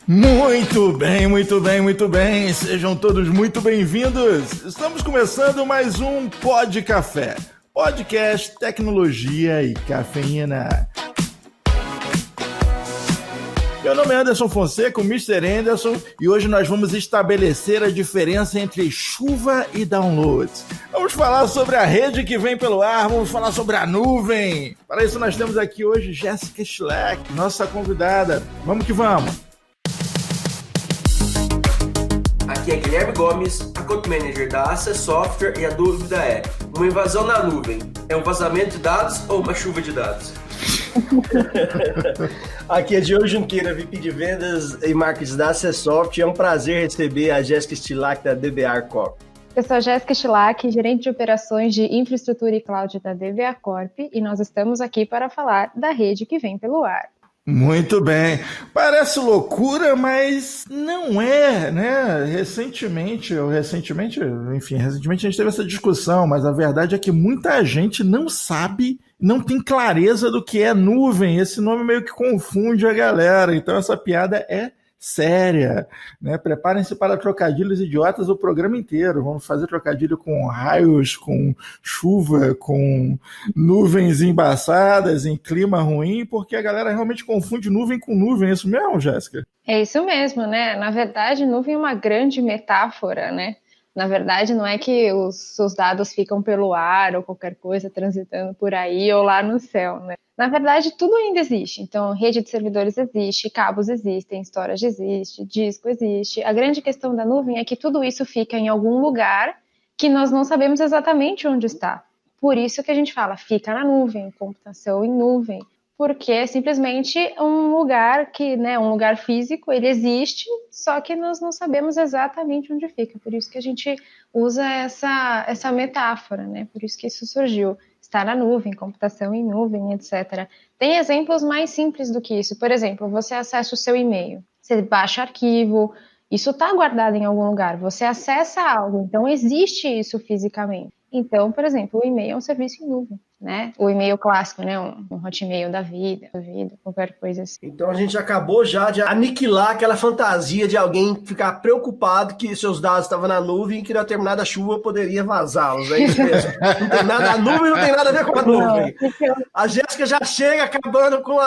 Muito bem, muito bem, muito bem. Sejam todos muito bem-vindos. Estamos começando mais um Pod Café, podcast, tecnologia e cafeína. Meu nome é Anderson Fonseca, o Mr. Anderson, e hoje nós vamos estabelecer a diferença entre chuva e downloads. Vamos falar sobre a rede que vem pelo ar, vamos falar sobre a nuvem. Para isso nós temos aqui hoje Jéssica Schleck, nossa convidada. Vamos que vamos. Aqui é Guilherme Gomes, Account Manager da Access Software, e a dúvida é: uma invasão na nuvem é um vazamento de dados ou uma chuva de dados? Aqui é Diogo Junqueira, VP de Vendas e Marketing da Access Software. É um prazer receber a Jéssica Schleck da DBR Corp. Eu sou a Jéssica Schleck, gerente de operações de infraestrutura e cloud da DBR Corp, e nós estamos aqui para falar da rede que vem pelo ar. Muito bem. Parece loucura, mas não é, né? Recentemente a gente teve essa discussão, mas a verdade é que muita gente não sabe, não tem clareza do que é nuvem. Esse nome meio que confunde a galera, então essa piada é séria, né? Preparem-se para trocadilhos idiotas o programa inteiro. Vamos fazer trocadilho com raios, com chuva, com nuvens embaçadas, em clima ruim, porque a galera realmente confunde nuvem com nuvem. É isso mesmo, Jéssica? É isso mesmo, né? Na verdade, nuvem é uma grande metáfora, né? Na verdade, não é que os dados ficam pelo ar ou qualquer coisa transitando por aí ou lá no céu, né? Na verdade, tudo ainda existe. Então, rede de servidores existe, cabos existem, storage existe, disco existe. A grande questão da nuvem é que tudo isso fica em algum lugar que nós não sabemos exatamente onde está. Por isso que a gente fala, fica na nuvem, computação em nuvem. Porque é simplesmente um lugar que, né, um lugar físico, ele existe, só que nós não sabemos exatamente onde fica. Por isso que a gente usa essa metáfora, né? Por isso que isso surgiu. Está na nuvem, computação em nuvem, etc. Tem exemplos mais simples do que isso. Por exemplo, você acessa o seu e-mail, você baixa arquivo, isso está guardado em algum lugar, você acessa algo, então existe isso fisicamente. Então, por exemplo, o e-mail é um serviço em nuvem, né? O e-mail clássico, né? Um Hotmail da vida, qualquer coisa assim. Então a gente acabou já de aniquilar aquela fantasia de alguém ficar preocupado que seus dados estavam na nuvem e que na determinada chuva poderia vazá-los. É isso mesmo. Não tem nada, a nuvem não tem nada a ver com a nuvem. A Jéssica já chega acabando com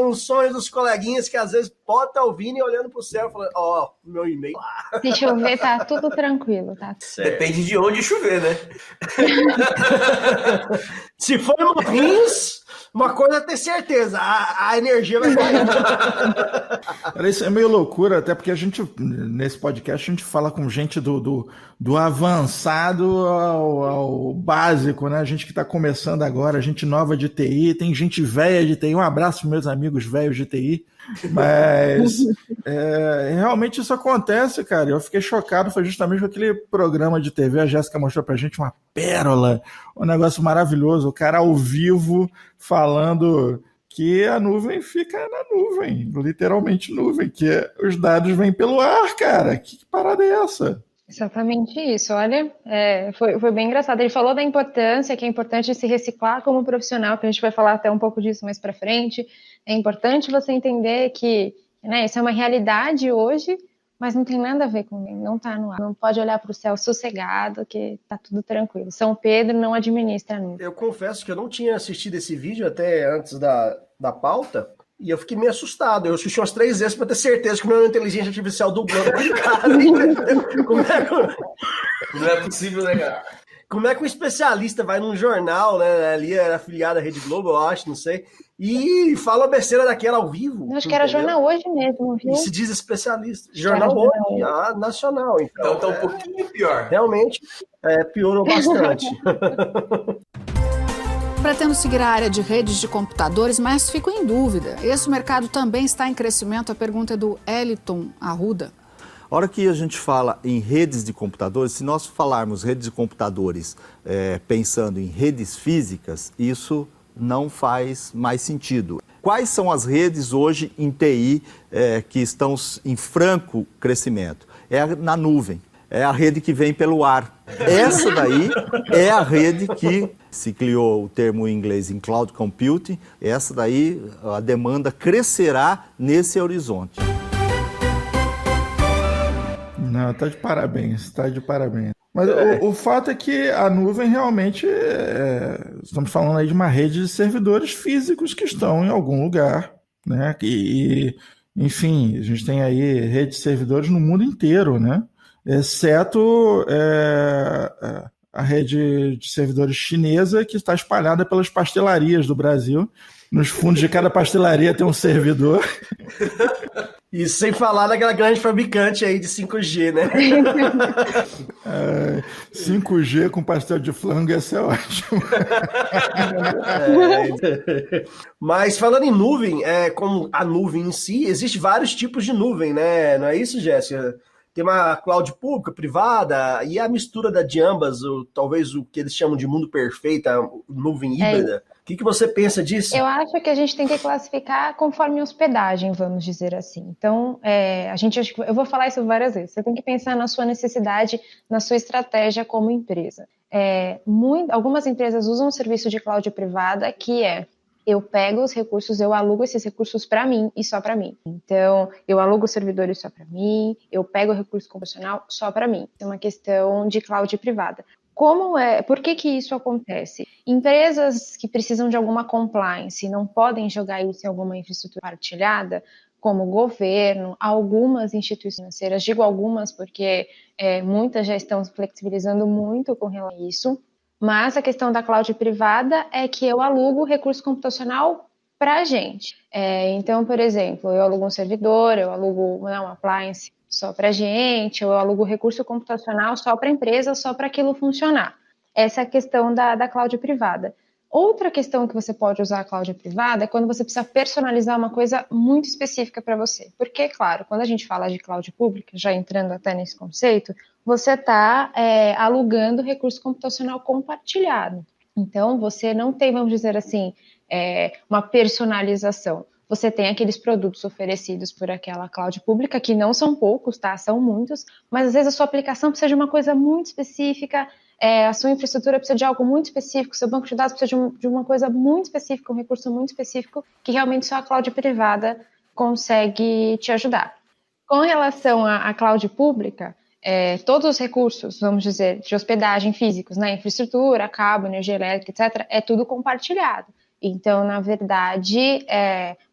os sonhos dos coleguinhas que às vezes pode estar ouvindo e olhando para o céu falando, ó, meu e-mail lá. Se chover, tá tudo tranquilo, tá? Certo. Depende de onde chover, né? Se for em Morrinhos, uma coisa é ter certeza, a energia vai cair. Isso é meio loucura, até porque a gente, nesse podcast, a gente fala com gente do avançado ao básico, né? A gente que está começando agora, gente nova de TI, tem gente velha de TI. Um abraço para meus amigos velhos de TI. Mas realmente isso acontece, cara. Eu fiquei chocado, foi justamente com aquele programa de TV, a Jéssica mostrou pra gente uma pérola, um negócio maravilhoso, o cara ao vivo falando que a nuvem fica na nuvem, literalmente nuvem, que os dados vêm pelo ar, cara. Que parada é essa? Exatamente isso, olha, foi bem engraçado. Ele falou da importância, que é importante se reciclar como profissional, que a gente vai falar até um pouco disso mais para frente. É importante você entender que, né, isso é uma realidade hoje, mas não tem nada a ver com ele, não está no ar. Não pode olhar para o céu sossegado, que está tudo tranquilo. São Pedro não administra a nuvem. Eu confesso que eu não tinha assistido esse vídeo até antes da pauta, e eu fiquei meio assustado. Eu assisti umas 3 vezes para ter certeza que não é uma inteligência artificial dublando de cara. Não é possível, né, cara? Como é que um especialista vai num jornal, né? Ali era afiliado à Rede Globo, eu acho, não sei, e fala uma besteira daquela ao vivo. Acho que era Jornal Hoje mesmo, viu? E se diz especialista. Jornal Hoje, nacional. Então tá um pouquinho pior. Realmente, piorou bastante. Pretendo seguir a área de redes de computadores, mas fico em dúvida. Esse mercado também está em crescimento? A pergunta é do Eliton Arruda. A hora que a gente fala em redes de computadores, se nós falarmos redes de computadores pensando em redes físicas, isso não faz mais sentido. Quais são as redes hoje em TI que estão em franco crescimento? É na nuvem. É a rede que vem pelo ar. Essa daí é a rede que se criou o termo em inglês em cloud computing. Essa daí, a demanda crescerá nesse horizonte. Não, tá de parabéns, tá de parabéns. Mas o fato é que a nuvem realmente, estamos falando aí de uma rede de servidores físicos que estão em algum lugar, né? Enfim, a gente tem aí rede de servidores no mundo inteiro, né? Exceto a rede de servidores chinesa, que está espalhada pelas pastelarias do Brasil. Nos fundos de cada pastelaria tem um servidor. E sem falar daquela grande fabricante aí de 5G, né? 5G com pastel de flango ia ser ótimo. Mas falando em nuvem, como a nuvem em si, existem vários tipos de nuvem, né? Não é isso, Jéssica? Tem uma cloud pública, privada, e a mistura de ambas, talvez o que eles chamam de mundo perfeito, a nuvem híbrida. O que você pensa disso? Eu acho que a gente tem que classificar conforme hospedagem, vamos dizer assim. Então, eu vou falar isso várias vezes. Você tem que pensar na sua necessidade, na sua estratégia como empresa. Algumas empresas usam um serviço de cloud privada que eu pego os recursos, eu alugo esses recursos para mim e só para mim. Então, eu alugo os servidores só para mim, eu pego o recurso computacional só para mim. É uma questão de cloud privada. Por que isso acontece? Empresas que precisam de alguma compliance não podem jogar isso em alguma infraestrutura partilhada, como o governo, algumas instituições financeiras, digo algumas porque muitas já estão flexibilizando muito com relação a isso, mas a questão da cloud privada é que eu alugo recurso computacional para a gente. Então, por exemplo, eu alugo um servidor, eu alugo uma appliance só para a gente, ou eu alugo recurso computacional só para a empresa, só para aquilo funcionar. Essa é a questão da cloud privada. Outra questão que você pode usar a cloud privada é quando você precisa personalizar uma coisa muito específica para você. Porque, claro, quando a gente fala de cloud pública, já entrando até nesse conceito, você está alugando recurso computacional compartilhado. Então, você não tem, vamos dizer assim, uma personalização. Você tem aqueles produtos oferecidos por aquela cloud pública, que não são poucos, tá? São muitos, mas às vezes a sua aplicação precisa de uma coisa muito específica, a sua infraestrutura precisa de algo muito específico, seu banco de dados precisa de uma coisa muito específica, um recurso muito específico, que realmente só a cloud privada consegue te ajudar. Com relação à cloud pública, todos os recursos, vamos dizer, de hospedagem físicos, né? Infraestrutura, cabo, energia elétrica, etc., é tudo compartilhado. Então, na verdade,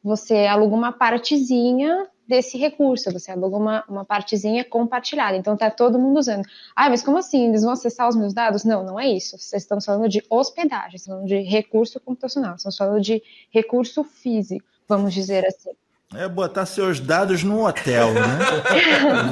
você aluga uma partezinha desse recurso, você aluga uma partezinha compartilhada. Então, está todo mundo usando. Mas como assim? Eles vão acessar os meus dados? Não, não é isso. Vocês estão falando de hospedagem, estão falando de recurso computacional, estamos falando de recurso físico, vamos dizer assim. Botar seus dados no hotel, né?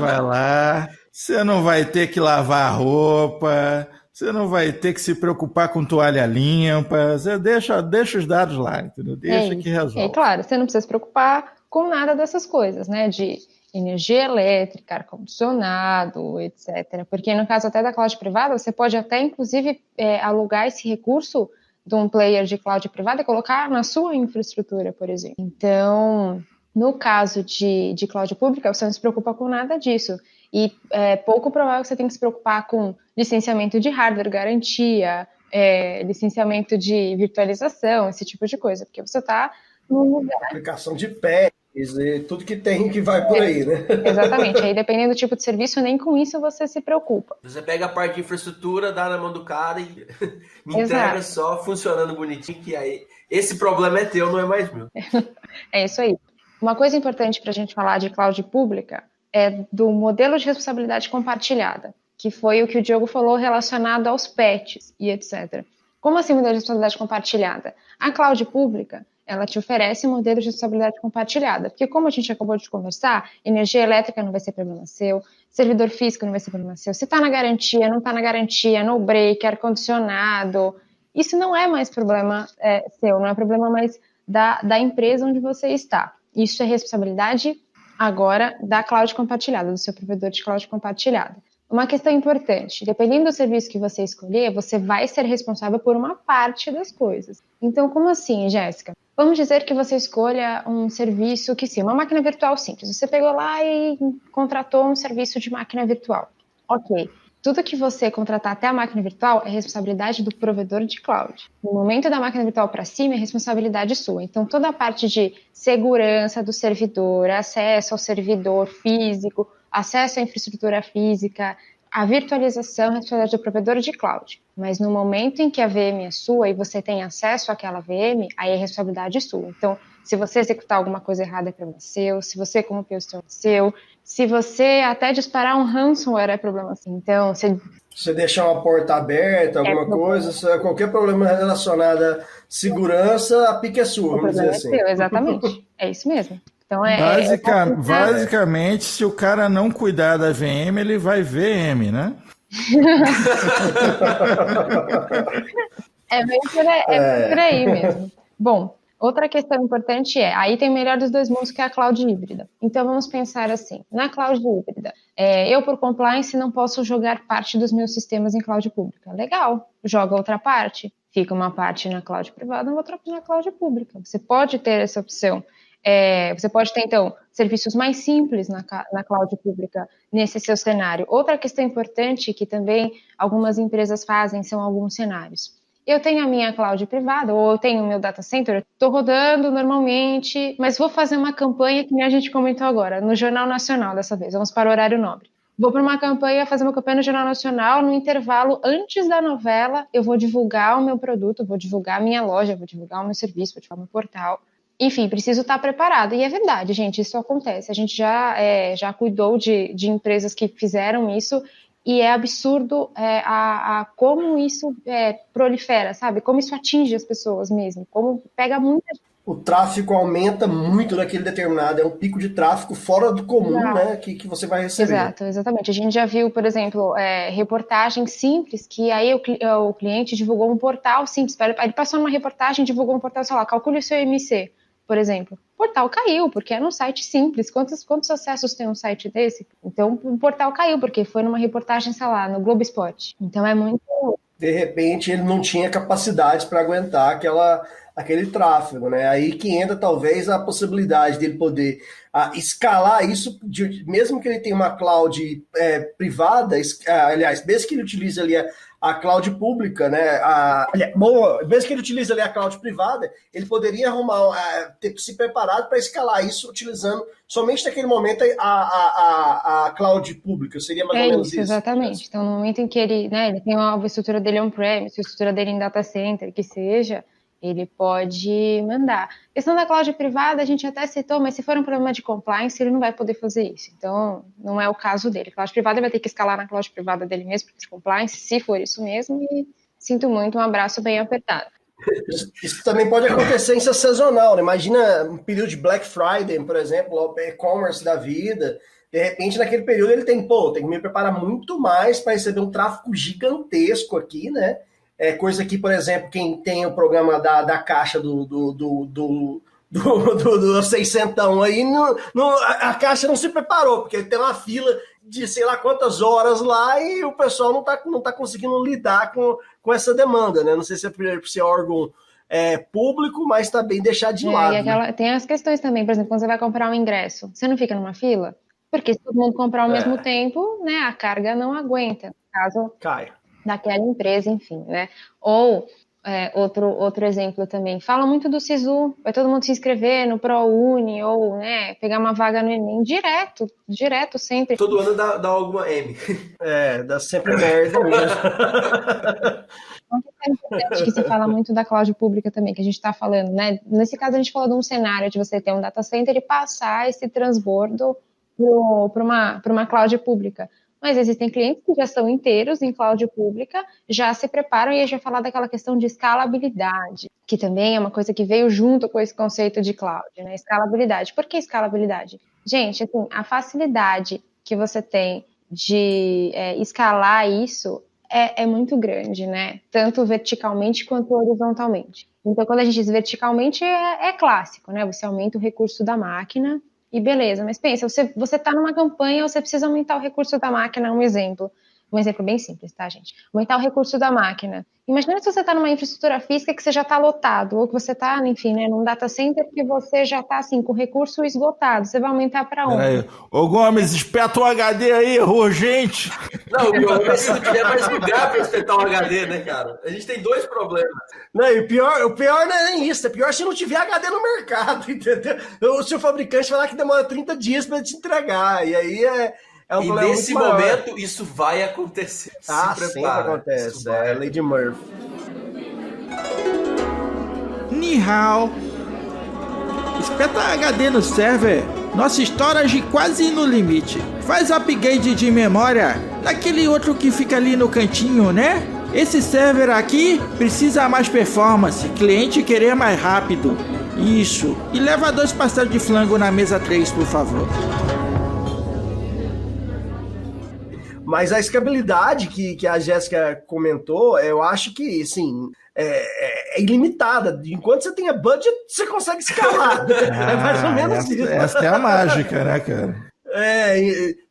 Vai lá, você não vai ter que lavar a roupa, você não vai ter que se preocupar com toalha limpa, você deixa os dados lá, entendeu? Deixa que resolve. Claro, você não precisa se preocupar com nada dessas coisas, né? De energia elétrica, ar-condicionado, etc. Porque no caso até da cloud privada, você pode até, inclusive, alugar esse recurso de um player de cloud privada e colocar na sua infraestrutura, por exemplo. Então, no caso de cloud pública, você não se preocupa com nada disso. E é pouco provável que você tenha que se preocupar com licenciamento de hardware, garantia, licenciamento de virtualização, esse tipo de coisa, porque você está num lugar... Aplicação de pés, tudo que tem que vai por aí, né? Exatamente. Aí, dependendo do tipo de serviço, nem com isso você se preocupa. Você pega a parte de infraestrutura, dá na mão do cara e me entrega só funcionando bonitinho, que aí esse problema é teu, não é mais meu. É isso aí. Uma coisa importante para a gente falar de cloud pública é do modelo de responsabilidade compartilhada, que foi o que o Diogo falou relacionado aos patches e etc. Como assim modelo de responsabilidade compartilhada? A cloud pública, ela te oferece um modelo de responsabilidade compartilhada, porque como a gente acabou de conversar, energia elétrica não vai ser problema seu, servidor físico não vai ser problema seu, se está na garantia, não está na garantia, no break, ar-condicionado, isso não é mais problema seu, não é problema mais da empresa onde você está. Isso é responsabilidade agora da cloud compartilhada, do seu provedor de cloud compartilhada. Uma questão importante, dependendo do serviço que você escolher, você vai ser responsável por uma parte das coisas. Então, como assim, Jéssica? Vamos dizer que você escolha um serviço que sim, uma máquina virtual simples. Você pegou lá e contratou um serviço de máquina virtual. Ok. Tudo que você contratar até a máquina virtual é responsabilidade do provedor de cloud. No momento da máquina virtual para cima, é responsabilidade sua. Então, toda a parte de segurança do servidor, acesso ao servidor físico, acesso à infraestrutura física, a virtualização é responsabilidade do provedor de cloud. Mas no momento em que a VM é sua e você tem acesso àquela VM, aí é responsabilidade sua. Então, se você executar alguma coisa errada é problema seu, se você corromper o sistema é seu, se você até disparar um ransomware é problema seu. Então, você deixar uma porta aberta, alguma coisa, qualquer problema relacionado à segurança, a pique é sua, vamos dizer assim. Seu, exatamente, é isso mesmo. Então, basicamente, se o cara não cuidar da VM, ele vai VM, né? É bem por aí mesmo. Bom, outra questão importante aí tem o melhor dos dois mundos, que é a cloud híbrida. Então, vamos pensar assim, na cloud híbrida, eu, por compliance, não posso jogar parte dos meus sistemas em cloud pública. Legal, joga outra parte. Fica uma parte na cloud privada, outra parte na cloud pública. Você pode ter essa opção. Você pode ter, então, serviços mais simples na cloud pública nesse seu cenário. Outra questão importante que também algumas empresas fazem são alguns cenários. Eu tenho a minha cloud privada, ou eu tenho o meu data center, estou rodando normalmente, mas vou fazer uma campanha que nem a gente comentou agora, no Jornal Nacional dessa vez, vamos para o horário nobre. Vou para uma campanha, fazer uma campanha no Jornal Nacional, no intervalo antes da novela, eu vou divulgar o meu produto, vou divulgar a minha loja, vou divulgar o meu serviço, vou divulgar o meu portal. Enfim, preciso estar preparado. E é verdade, gente, isso acontece. A gente já cuidou de empresas que fizeram isso e é absurdo como isso prolifera, sabe? Como isso atinge as pessoas mesmo, como pega muita gente. O tráfego aumenta muito naquele determinado, é um pico de tráfego fora do comum, né, que você vai receber. Exato, exatamente. A gente já viu, por exemplo, reportagens simples, que aí o cliente divulgou um portal simples, ele passou numa reportagem, divulgou um portal, sei lá, calcule o seu IMC, por exemplo. O portal caiu, porque era um site simples. Quantos acessos tem um site desse? Então, o portal caiu, porque foi numa reportagem, sei lá, no Globo Esporte. Então, é muito... De repente, ele não tinha capacidade para aguentar aquele tráfego, né? Aí que entra, talvez, a possibilidade dele poder escalar isso, mesmo que ele tenha uma cloud privada, aliás, mesmo que ele utilize ali a cloud pública, né? Mesmo que ele utilize ali a cloud privada, ele poderia se preparado para escalar isso utilizando somente naquele momento a cloud pública. Seria mais ou menos isso. Exatamente. Então, no momento em que ele tem a estrutura dele on-premise, a estrutura dele em data center, que seja, ele pode mandar. A questão da cloud privada, a gente até citou, mas se for um problema de compliance, ele não vai poder fazer isso. Então, não é o caso dele. Cloud privada, ele vai ter que escalar na cloud privada dele mesmo, porque de compliance, se for isso mesmo, e sinto muito, um abraço bem apertado. Isso também pode acontecer em sazonal, né? Imagina um período de Black Friday, por exemplo, e-commerce da vida. De repente, naquele período, ele tem que me preparar muito mais para receber um tráfego gigantesco aqui, né? Coisa que, por exemplo, quem tem o programa da caixa do 600 aí, a caixa não se preparou, porque tem uma fila de sei lá quantas horas lá e o pessoal não tá conseguindo lidar com essa demanda, né? Não sei se é por ser órgão público, mas tá bem deixado de lado. E tem as questões também, por exemplo, quando você vai comprar um ingresso, você não fica numa fila? Porque se todo mundo comprar ao mesmo tempo, né, a carga não aguenta. No caso, cai. Daquela empresa, enfim, né? Ou, outro exemplo também, fala muito do SISU, vai todo mundo se inscrever no ProUni, ou, né, pegar uma vaga no Enem, direto, sempre. Todo ano dá alguma M. Dá sempre merda mesmo. Uma questão importante que se fala muito da cloud pública também, que a gente está falando, né? Nesse caso, a gente falou de um cenário de você ter um data center e passar esse transbordo para uma cloud pública. Mas existem clientes que já são inteiros em cloud pública, já se preparam, e a gente vai falar daquela questão de escalabilidade, que também é uma coisa que veio junto com esse conceito de cloud, né? Escalabilidade. Por que escalabilidade? Gente, assim, a facilidade que você tem de escalar isso é muito grande, né? Tanto verticalmente quanto horizontalmente. Então, quando a gente diz verticalmente, é clássico, né? Você aumenta o recurso da máquina, e beleza, mas pensa, você está numa campanha, você precisa aumentar o recurso da máquina, um exemplo bem simples, tá, gente? Aumentar o recurso da máquina. Imagina se você está numa infraestrutura física que você já está lotado, ou que você está, enfim, né, num data center que você já está, assim, com o recurso esgotado. Você vai aumentar para onde? Aí. Ô Gomes, espeta o HD aí, urgente! Não, o se não tiver mais lugar para espetar um HD, né, cara? A gente tem dois problemas. Não, e o pior não é nem isso, é pior se não tiver HD no mercado, entendeu? O seu fabricante vai lá que demora 30 dias para te entregar, e aí é um E problema nesse muito maior. momento, isso vai acontecer. Ah, Se sempre prepara. acontece. Isso vai É Lady Murphy. Ni hao. Espeta HD no server. Nossa storage quase no limite. Faz upgrade de memória naquele outro que fica ali no cantinho, né? Esse server aqui precisa mais performance. Cliente querer mais rápido. Isso. E leva 2 pastéis de flango na mesa 3, por favor. Mas a escalabilidade que a Jéssica comentou, eu acho que, assim, é ilimitada. Enquanto você tenha budget, você consegue escalar. É mais ou menos isso. Essa é a mágica, né, cara?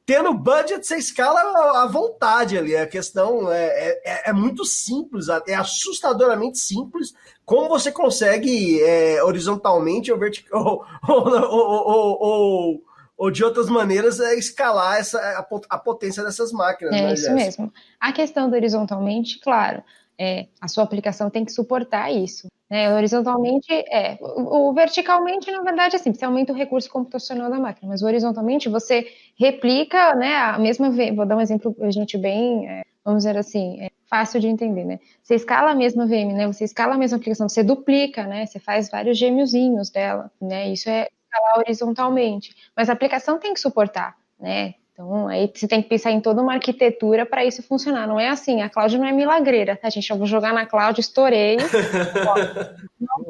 Tendo budget, você escala à vontade ali. A questão é muito simples, é assustadoramente simples como você consegue horizontalmente ou vertical ou de outras maneiras escalar a potência dessas máquinas. É né, isso Jéssica? mesmo. A questão do horizontalmente, claro, a sua aplicação tem que suportar isso. Né? Horizontalmente, o verticalmente, na verdade, assim, você aumenta o recurso computacional da máquina, mas horizontalmente você replica, né, a mesma VM. Vou dar um exemplo, gente, bem, vamos dizer assim, fácil de entender, né? Você escala a mesma VM, né? Você escala a mesma aplicação, você duplica, né? Você faz vários gêmeozinhos dela, né? Isso é escalar horizontalmente. Mas a aplicação tem que suportar, né? Então, aí você tem que pensar em toda uma arquitetura para isso funcionar. Não é assim, a cloud não é milagreira, tá, gente? Eu vou jogar na cloud, estourei.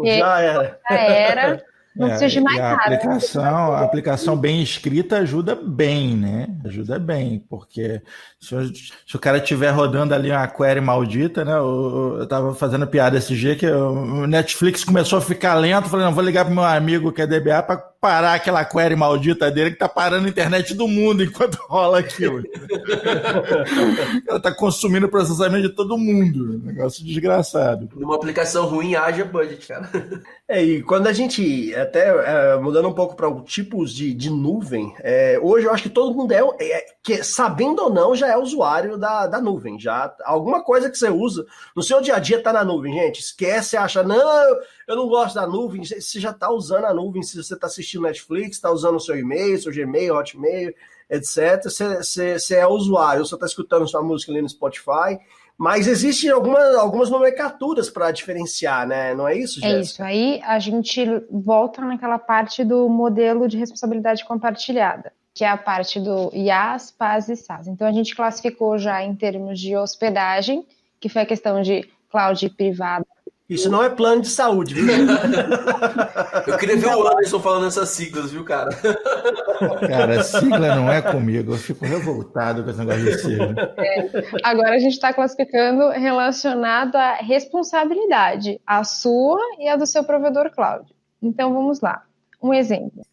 Já era. Já era, não precisa de mais e a nada. aplicação bem escrita ajuda bem, né? Ajuda bem, porque se o cara estiver rodando ali uma query maldita, né? Eu tava fazendo piada esse dia que o Netflix começou a ficar lento, falei, não, vou ligar pro meu amigo que é DBA para parar aquela query maldita dele que tá parando a internet do mundo enquanto rola aquilo. Ela tá consumindo o processamento de todo mundo. Negócio desgraçado. Numa aplicação ruim, haja budget, cara. E quando a gente, até mudando um pouco para tipos de nuvem, hoje eu acho que todo mundo que, sabendo ou não, já é usuário da nuvem. Já alguma coisa que você usa no seu dia a dia está na nuvem, gente. Esquece, acha, não, eu não gosto da nuvem. Você já está usando a nuvem, se você está assistindo Netflix, está usando o seu e-mail, seu Gmail, Hotmail, etc. Você é usuário, você está escutando sua música ali no Spotify. Mas existem algumas nomenclaturas para diferenciar, né? Não é isso, Jéssica? É isso. Aí a gente volta naquela parte do modelo de responsabilidade compartilhada, que é a parte do IaaS, PaaS e SaaS. Então a gente classificou já em termos de hospedagem, que foi a questão de cloud privada. Isso não é plano de saúde, viu? Eu queria ver o Anderson falando essas siglas, viu, cara? Cara, sigla não é comigo. Eu fico revoltado com esse negócio de sigla. Agora a gente está classificando relacionado à responsabilidade, a sua e a do seu provedor cloud. Então vamos lá. Um exemplo.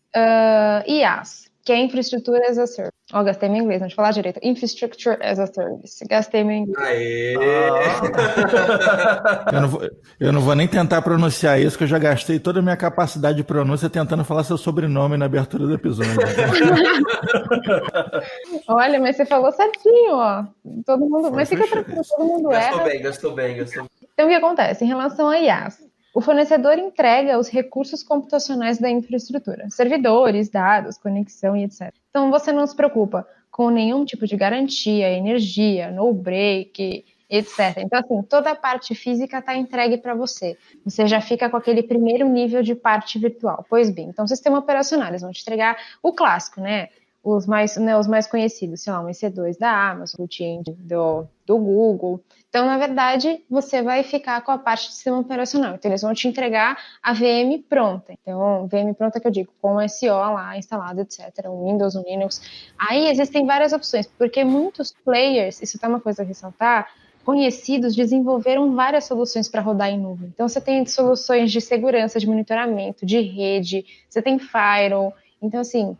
IaaS, que é Infrastructure as a Service. Ó, gastei meu inglês, não de falar direito. Infrastructure as a Service. Gastei meu inglês. Aê! Eu não vou nem tentar pronunciar isso, que eu já gastei toda a minha capacidade de pronúncia tentando falar seu sobrenome na abertura do episódio. Olha, mas você falou certinho, ó. Todo mundo, mas fica tranquilo, todo mundo erra. Gastou bem. Então, o que acontece? Em relação a IaaS, o fornecedor entrega os recursos computacionais da infraestrutura, servidores, dados, conexão e etc. Então, você não se preocupa com nenhum tipo de garantia, energia, no break, etc. Então, assim, toda a parte física está entregue para você. Você já fica com aquele primeiro nível de parte virtual. Pois bem, então, sistema operacional, eles vão te entregar o clássico, né? Os mais conhecidos, sei lá, o EC2 da Amazon, o Teams do Google. Então, na verdade, você vai ficar com a parte do sistema operacional. Então, eles vão te entregar a VM pronta. Então, VM pronta que eu digo, com SO lá instalado, etc. Um Windows, um Linux. Aí existem várias opções, porque muitos players, isso tá uma coisa a ressaltar, conhecidos desenvolveram várias soluções para rodar em nuvem. Então, você tem soluções de segurança, de monitoramento, de rede, você tem firewall. Então, assim,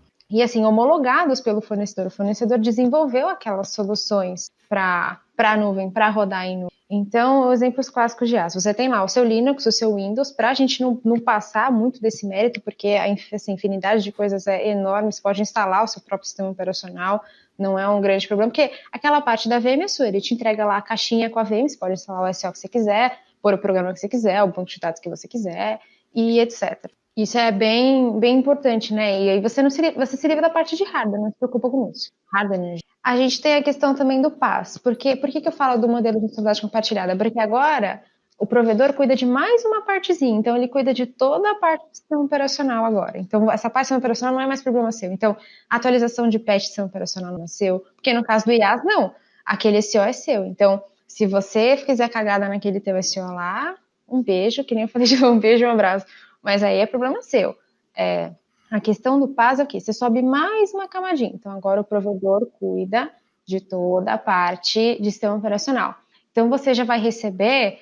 homologados pelo fornecedor. O fornecedor desenvolveu aquelas soluções para a nuvem, para rodar em nuvem. Então, exemplos clássicos de IaaS. Você tem lá o seu Linux, o seu Windows, para a gente não passar muito desse mérito, porque a infinidade de coisas é enorme, você pode instalar o seu próprio sistema operacional, não é um grande problema, porque aquela parte da VM é sua, ele te entrega lá a caixinha com a VM, você pode instalar o SO que você quiser, pôr o programa que você quiser, o banco de dados que você quiser, e etc. Isso é bem, bem importante, né? E aí você se livra da parte de hardware, não se preocupa com isso. Hardware, né? A gente tem a questão também do PaaS. Por que eu falo do modelo de responsabilidade compartilhada? Porque agora o provedor cuida de mais uma partezinha, então ele cuida de toda a parte do sistema operacional agora. Então essa parte do sistema operacional não é mais problema seu. Então a atualização de patch do sistema operacional não é seu, porque no caso do IaaS, não. Aquele SEO é seu. Então, se você fizer cagada naquele teu SEO lá, um beijo, que nem eu falei, um beijo, um abraço. Mas aí é problema seu. A questão do PaaS é o quê? Você sobe mais uma camadinha. Então, agora o provedor cuida de toda a parte de sistema operacional. Então, você já vai receber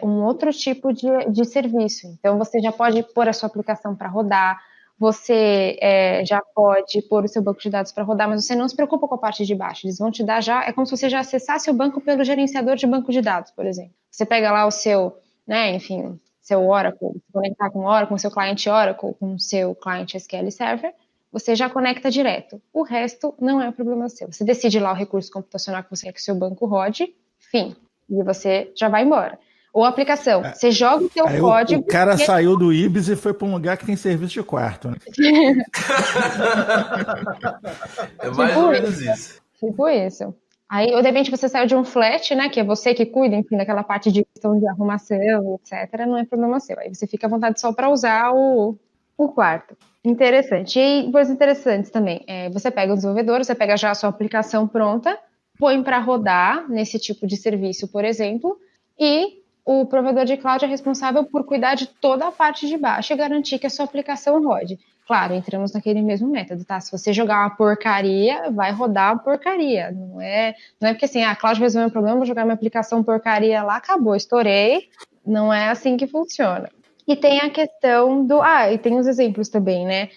um outro tipo de serviço. Então, você já pode pôr a sua aplicação para rodar, você já pode pôr o seu banco de dados para rodar, mas você não se preocupa com a parte de baixo. Eles vão te dar já, é como se você já acessasse o banco pelo gerenciador de banco de dados, por exemplo. Você pega lá o seu, né, enfim, seu Oracle, se conectar com o Oracle, com o seu cliente Oracle, com o seu cliente SQL Server, você já conecta direto. O resto não é problema seu. Você decide lá o recurso computacional que você quer que o seu banco rode, fim, e você já vai embora. Ou a aplicação, você joga o teu código... O cara saiu do Ibis e foi para um lugar que tem serviço de quarto, né? É mais ou menos isso. Tipo isso. Aí, ou de repente, você saiu de um flat, né, que é você que cuida, enfim, daquela parte de questão de arrumação, etc., não é problema seu. Aí você fica à vontade só para usar o quarto. Interessante. E coisas interessantes também. Você pega o desenvolvedor, você pega já a sua aplicação pronta, põe para rodar nesse tipo de serviço, por exemplo, e o provedor de cloud é responsável por cuidar de toda a parte de baixo e garantir que a sua aplicação rode. Claro, entramos naquele mesmo método, tá? Se você jogar uma porcaria, vai rodar uma porcaria. Não é porque assim, a cloud resolveu um problema, vou jogar minha aplicação porcaria lá, acabou, estourei. Não é assim que funciona. E tem a questão do... e tem os exemplos também, né?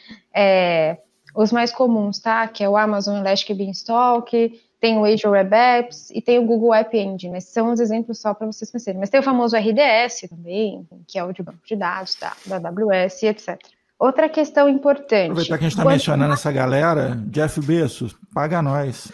Os mais comuns, tá? Que é o Amazon Elastic Beanstalk, tem o Azure Web Apps e tem o Google App Engine, mas são os exemplos só para vocês conhecerem. Mas tem o famoso RDS também, que é o de banco de dados da AWS, etc. Outra questão importante... Aproveitar que a gente está mencionando essa galera, Jeff Bezos, paga nós.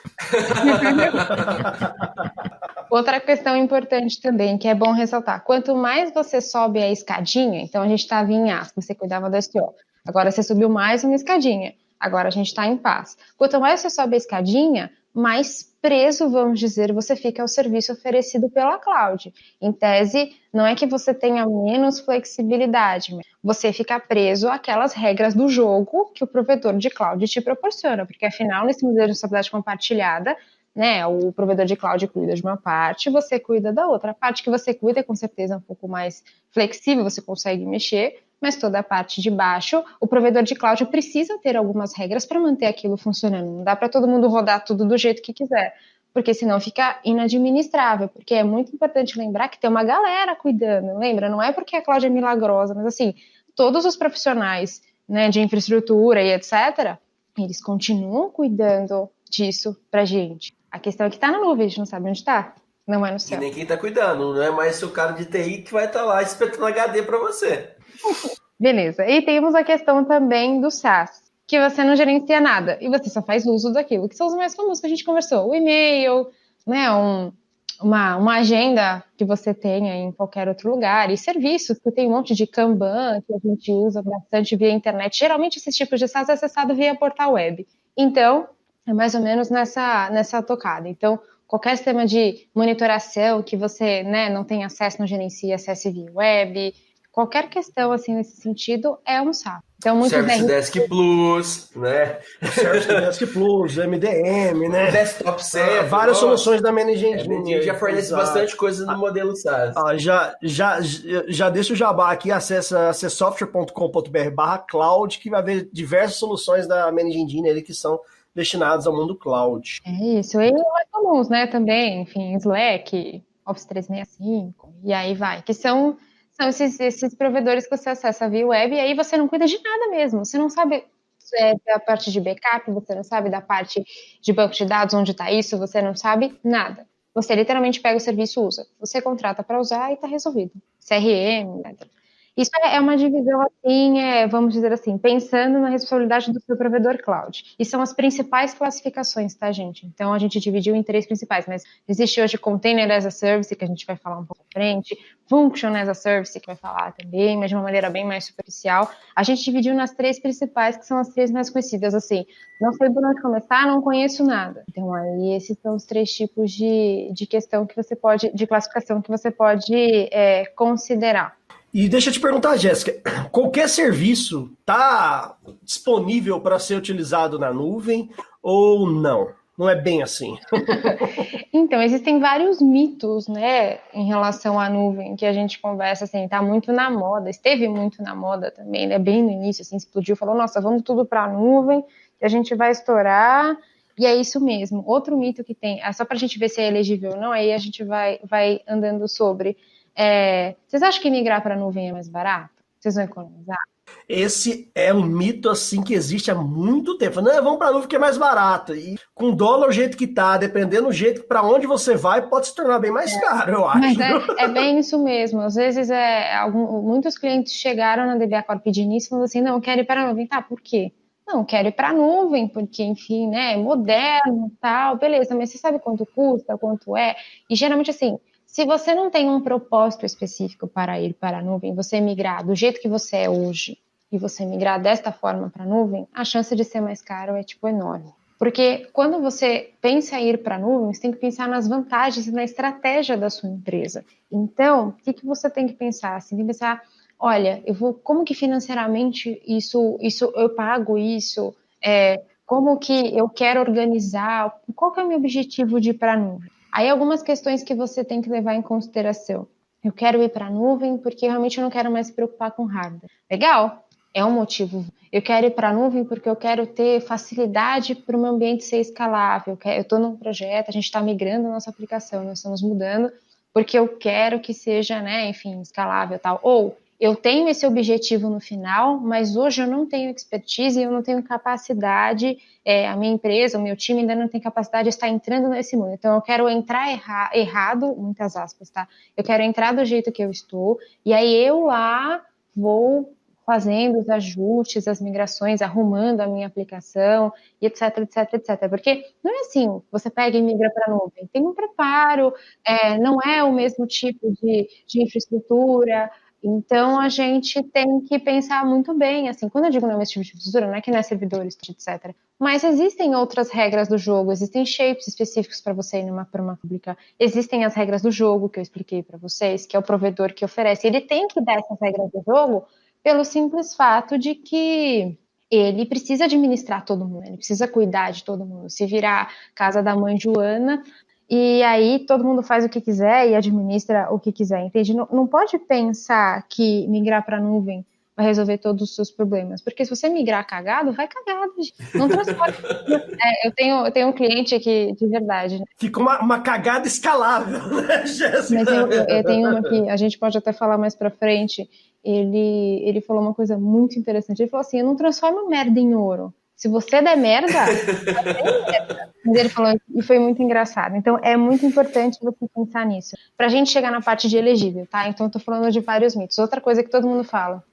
Outra questão importante também, que é bom ressaltar, quanto mais você sobe a escadinha, então a gente estava em IaaS, você cuidava da SEO, agora você subiu mais uma escadinha, agora a gente está em PaaS. Quanto mais você sobe a escadinha, mais preso, vamos dizer, você fica ao serviço oferecido pela cloud. Em tese, não é que você tenha menos flexibilidade, você fica preso àquelas regras do jogo que o provedor de cloud te proporciona, porque afinal, nesse modelo de responsabilidade compartilhada, né, o provedor de cloud cuida de uma parte, você cuida da outra. A parte que você cuida é com certeza um pouco mais flexível, você consegue mexer, mas toda a parte de baixo, o provedor de cloud precisa ter algumas regras para manter aquilo funcionando. Não dá para todo mundo rodar tudo do jeito que quiser, porque senão fica inadministrável, porque é muito importante lembrar que tem uma galera cuidando, lembra? Não é porque a cloud é milagrosa, mas assim, todos os profissionais, né, de infraestrutura e etc., eles continuam cuidando disso pra gente. A questão é que tá na nuvem, a gente não sabe onde tá. Não é no céu. E nem quem tá cuidando, não é mais seu cara de TI que vai estar lá espetando HD para você. Beleza. E temos a questão também do SaaS, que você não gerencia nada e você só faz uso daquilo, que são os mais comuns que a gente conversou. O e-mail, né, uma agenda que você tenha em qualquer outro lugar, e serviços, que tem um monte de Kanban, que a gente usa bastante via internet. Geralmente esses tipos de SaaS é acessado via portal web. Então, é mais ou menos nessa tocada. Então, qualquer sistema de monitoração que você, né, não tem acesso, não gerencia, acesse via web, qualquer questão assim nesse sentido é um SaaS. Então, Service Desk Plus, né? Service Desk Plus, MDM, né? Desktop Server. Várias soluções da Managing Engine. Já fornece bastante coisa no modelo SaaS. Já deixa o jabá aqui, acessa acessoftware.com.br/cloud, que vai ver diversas soluções da Managing Engine ali que são destinadas ao mundo cloud. É isso, e mais comuns, né, também, enfim, Slack, Office 365, e aí vai, que são esses provedores que você acessa via web, e aí você não cuida de nada mesmo, você não sabe da parte de backup, você não sabe da parte de banco de dados, onde está isso, você não sabe nada. Você literalmente pega o serviço e usa. Você contrata para usar e está resolvido. CRM, etc. Isso é uma divisão assim, vamos dizer assim, pensando na responsabilidade do seu provedor cloud. E são as principais classificações, tá, gente? Então, a gente dividiu em 3 principais, mas existe hoje Container as a Service, que a gente vai falar um pouco à frente, Function as a Service, que vai falar também, mas de uma maneira bem mais superficial. A gente dividiu nas 3 principais, que são as 3 mais conhecidas, assim, não sei por onde começar, não conheço nada. Então, aí, esses são os 3 tipos de questão que você pode, de classificação que você pode considerar. E deixa eu te perguntar, Jéssica, qualquer serviço está disponível para ser utilizado na nuvem ou não? Não é bem assim. Então, existem vários mitos, né, em relação à nuvem, que a gente conversa, assim, tá muito na moda, esteve muito na moda também, né, bem no início, assim, explodiu, falou, nossa, vamos tudo para a nuvem, e a gente vai estourar, e é isso mesmo. Outro mito que tem, só para a gente ver se é elegível ou não, aí a gente vai andando sobre... vocês acham que migrar para a nuvem é mais barato? Vocês vão economizar? Esse é um mito assim que existe há muito tempo. Não, vamos para a nuvem que é mais barato. E com o dólar o jeito que tá, dependendo do jeito para onde você vai, pode se tornar bem mais caro, eu acho. Mas é bem isso mesmo. Às vezes muitos clientes chegaram na DBA Corp pedindo isso, falando assim, não, eu quero ir para a nuvem. Tá, por quê? Não, quero ir para a nuvem, porque, enfim, né, é moderno e tal, beleza, mas você sabe quanto custa, quanto é? E geralmente assim, se você não tem um propósito específico para ir para a nuvem, você migrar do jeito que você é hoje e você migrar desta forma para a nuvem, a chance de ser mais caro é enorme. Porque quando você pensa em ir para a nuvem, você tem que pensar nas vantagens e na estratégia da sua empresa. Então, o que você tem que pensar? Você tem que pensar, olha, como que financeiramente isso eu pago isso? Como que eu quero organizar? Qual que é o meu objetivo de ir para a nuvem? Aí algumas questões que você tem que levar em consideração. Eu quero ir para a nuvem porque realmente eu não quero mais se preocupar com hardware. Legal, é um motivo. Eu quero ir para a nuvem porque eu quero ter facilidade para o meu ambiente ser escalável. Eu estou num projeto, a gente está migrando a nossa aplicação, nós estamos mudando porque eu quero que seja, né, enfim, escalável e tal. Ou eu tenho esse objetivo no final, mas hoje eu não tenho expertise e eu não tenho capacidade, a minha empresa, o meu time ainda não tem capacidade de estar entrando nesse mundo. Então, eu quero entrar errado, muitas aspas, tá? Eu quero entrar do jeito que eu estou, e aí eu lá vou fazendo os ajustes, as migrações, arrumando a minha aplicação, e etc, etc, etc. Porque não é assim, você pega e migra para a nuvem. Tem um preparo, não é o mesmo tipo de infraestrutura. Então, a gente tem que pensar muito bem, assim, quando eu digo não é o mesmo tipo de infraestrutura, não é que não é servidores, etc. Mas existem outras regras do jogo, existem shapes específicos para você ir para uma pública, existem as regras do jogo que eu expliquei para vocês, que é o provedor que oferece. Ele tem que dar essas regras do jogo pelo simples fato de que ele precisa administrar todo mundo, ele precisa cuidar de todo mundo. Se virar casa da mãe Joana, e aí todo mundo faz o que quiser e administra o que quiser, entende? Não pode pensar que migrar para a nuvem vai resolver todos os seus problemas, porque se você migrar cagado, vai cagado, gente. Não transporta. Eu tenho um cliente aqui de verdade. Né? Fica uma cagada escalável, né, Jéssica? Mas eu tenho uma que a gente pode até falar mais para frente. Ele falou uma coisa muito interessante. Ele falou assim, eu não transformo merda em ouro. Se você der merda, vai ter merda. Mas ele falou, e foi muito engraçado. Então, é muito importante você pensar nisso. Pra gente chegar na parte de elegível, tá? Então, eu tô falando de vários mitos. Outra coisa que todo mundo fala.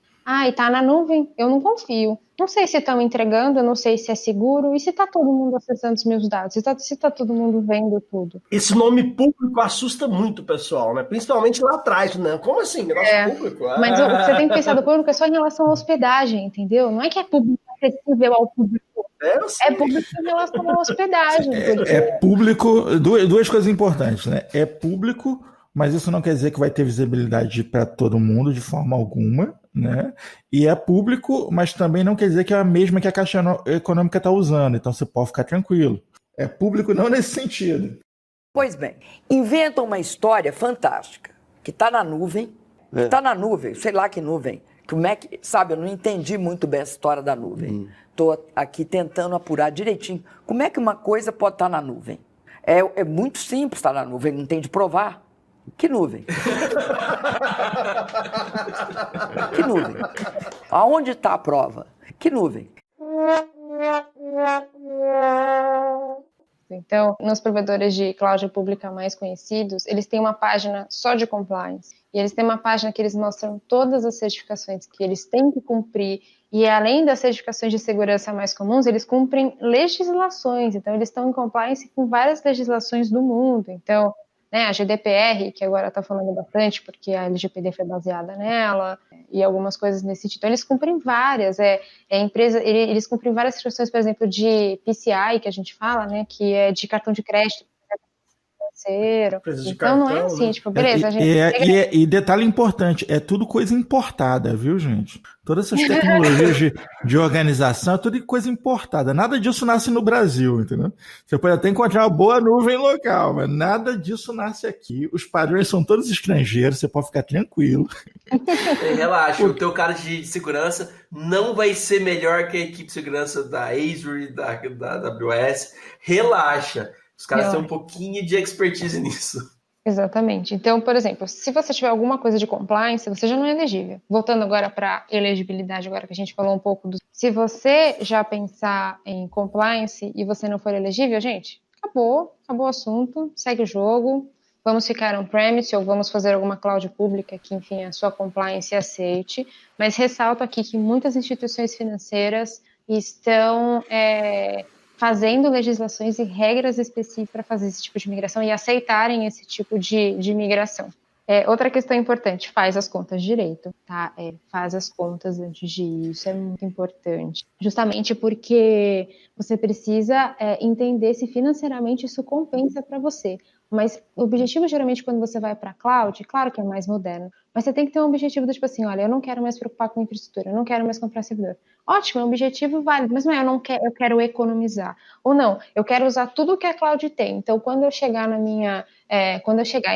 E tá na nuvem? Eu não confio. Não sei se estão entregando, eu não sei se é seguro. E se tá todo mundo acessando os meus dados? Se tá todo mundo vendo tudo? Esse nome público assusta muito o pessoal, né? Principalmente lá atrás, né? Como assim? Negócio público? Mas o que você tem que pensar do público é só em relação à hospedagem, entendeu? Não é que é público acessível ao público. É público em relação à hospedagem. É público, duas coisas importantes, né? É público, mas isso não quer dizer que vai ter visibilidade para todo mundo de forma alguma, né? E é público, mas também não quer dizer que é a mesma que a Caixa Econômica está usando, então você pode ficar tranquilo. É público não nesse sentido. Pois bem, inventam uma história fantástica, que está na nuvem, sei lá que nuvem. Como é que, sabe, eu não entendi muito bem essa história da nuvem. Estou aqui tentando apurar direitinho. Como é que uma coisa pode estar na nuvem? É muito simples estar na nuvem, não tem de provar. Que nuvem? Que nuvem? Aonde está a prova? Que nuvem? Então, nos provedores de cloud pública mais conhecidos, eles têm uma página só de compliance. e eles têm uma página que eles mostram todas as certificações que eles têm que cumprir, e além das certificações de segurança mais comuns, eles cumprem legislações, então eles estão em compliance com várias legislações do mundo, então, né, a GDPR, que agora está falando bastante, porque a LGPD foi baseada nela, e algumas coisas nesse sentido, então eles cumprem várias, eles cumprem várias situações, por exemplo, de PCI, que a gente fala, né, que é de cartão de crédito, financeiro. Então não é assim, tipo, beleza, a gente... E detalhe importante, é tudo coisa importada, viu, gente? Todas essas tecnologias de organização, é tudo coisa importada. Nada disso nasce no Brasil, entendeu? Você pode até encontrar uma boa nuvem local, mas nada disso nasce aqui. Os padrões são todos estrangeiros, você pode ficar tranquilo. Relaxa, o teu cara de segurança não vai ser melhor que a equipe de segurança da Azure, da AWS. Relaxa. Os caras têm um pouquinho de expertise nisso. Exatamente. Então, por exemplo, se você tiver alguma coisa de compliance, você já não é elegível. Voltando agora para elegibilidade, agora que a gente falou um pouco do... Se você já pensar em compliance e você não for elegível, gente, acabou o assunto, segue o jogo, vamos ficar on-premise ou vamos fazer alguma cloud pública que, enfim, a sua compliance aceite. Mas ressalto aqui que muitas instituições financeiras estão... fazendo legislações e regras específicas para fazer esse tipo de migração e aceitarem esse tipo de migração. Outra questão importante, faz as contas direito, tá? Faz as contas antes de ir, isso é muito importante. Justamente porque você precisa entender se financeiramente isso compensa para você. Mas o objetivo, geralmente, quando você vai para a cloud, claro que é mais moderno, mas você tem que ter um objetivo do tipo assim, olha, eu não quero mais preocupar com infraestrutura, eu não quero mais comprar servidor. Ótimo, é um objetivo válido, mas não é, eu quero economizar. Ou não, eu quero usar tudo que a cloud tem. Então, quando eu chegar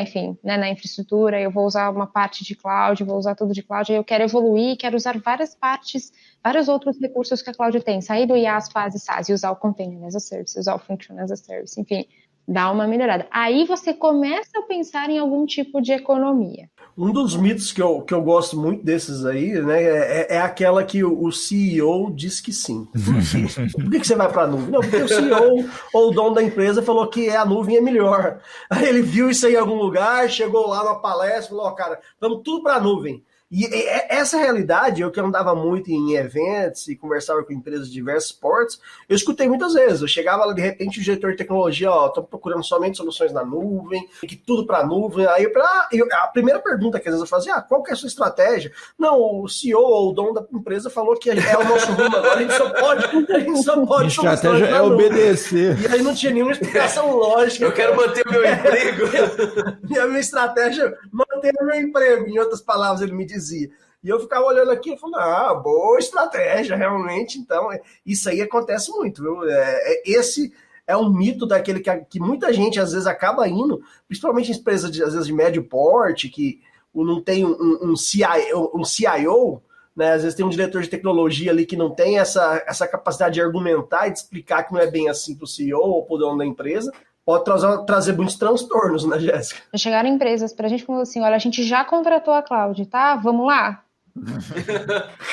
enfim, né, na infraestrutura, eu vou usar uma parte de cloud, vou usar tudo de cloud, eu quero evoluir, quero usar várias partes, vários outros recursos que a cloud tem, sair do IaaS, PaaS e SaaS e usar o Container as a Service, usar o Function as a Service, enfim, dá uma melhorada. Aí você começa a pensar em algum tipo de economia. Um dos mitos que eu gosto muito desses aí, né, é aquela que o CEO diz que sim. Por que você vai para a nuvem? Não, porque o CEO ou o dono da empresa falou que a nuvem é melhor. Aí ele viu isso aí em algum lugar, chegou lá numa palestra e falou, cara, vamos tudo para a nuvem. E essa realidade, eu que andava muito em eventos e conversava com empresas de diversos portos, eu escutei muitas vezes. Eu chegava lá, de repente, o diretor de tecnologia, estou procurando somente soluções na nuvem, que tudo para nuvem. Aí a primeira pergunta que às vezes eu fazia, qual que é a sua estratégia? Não, o CEO ou o dono da empresa falou que é o nosso rumo agora, a gente só pode a estratégia é obedecer. E aí não tinha nenhuma explicação lógica. Eu quero manter o meu emprego. E a minha estratégia é manter o meu emprego, em outras palavras, ele me dizia. E eu ficava olhando aqui e falando, boa estratégia, realmente. Então, isso aí acontece muito, viu? Esse é um mito daquele que muita gente, às vezes, acaba indo, principalmente em empresas, às vezes, de médio porte, que não tem um CIO, né? Às vezes tem um diretor de tecnologia ali que não tem essa capacidade de argumentar e de explicar que não é bem assim para o CEO ou para o dono da empresa. Pode trazer muitos transtornos, né, Jéssica? Chegaram empresas pra gente e falaram assim, olha, a gente já contratou a cloud, tá? Vamos lá?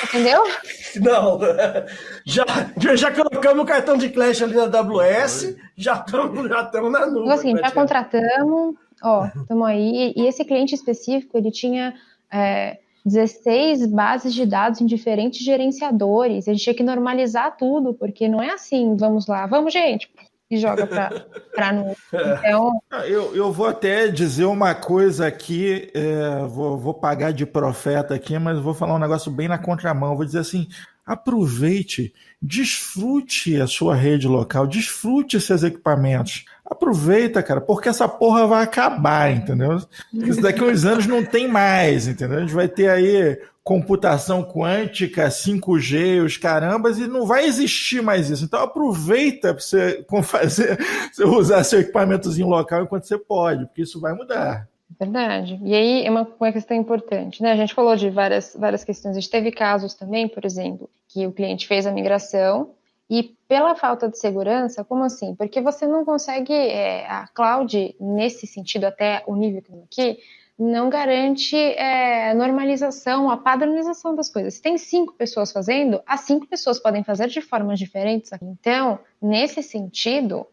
Entendeu? Não, já colocamos o cartão de Clash ali na AWS, já estamos na nuvem. Então, assim, já contratamos, estamos aí. E esse cliente específico, ele tinha 16 bases de dados em diferentes gerenciadores. A gente tinha que normalizar tudo, porque não é assim, vamos lá, vamos, gente, e joga para nuvem. Então... Eu vou até dizer uma coisa aqui, vou pagar de profeta aqui, mas vou falar um negócio bem na contramão. Vou dizer assim, aproveite, desfrute a sua rede local, desfrute seus equipamentos. Aproveita, cara, porque essa porra vai acabar, entendeu? Isso daqui a uns anos não tem mais, entendeu? A gente vai ter aí computação quântica, 5G, os carambas, e não vai existir mais isso. Então aproveita para você usar seu equipamentozinho local enquanto você pode, porque isso vai mudar. Verdade. E aí é uma questão importante, né? A gente falou de várias questões. A gente teve casos também, por exemplo, que o cliente fez a migração e pela falta de segurança, como assim? Porque você não consegue, a cloud, nesse sentido, até o nível que eu aqui, não garante a normalização, a padronização das coisas. Se tem 5 pessoas fazendo, as 5 pessoas podem fazer de formas diferentes. Então, nesse sentido,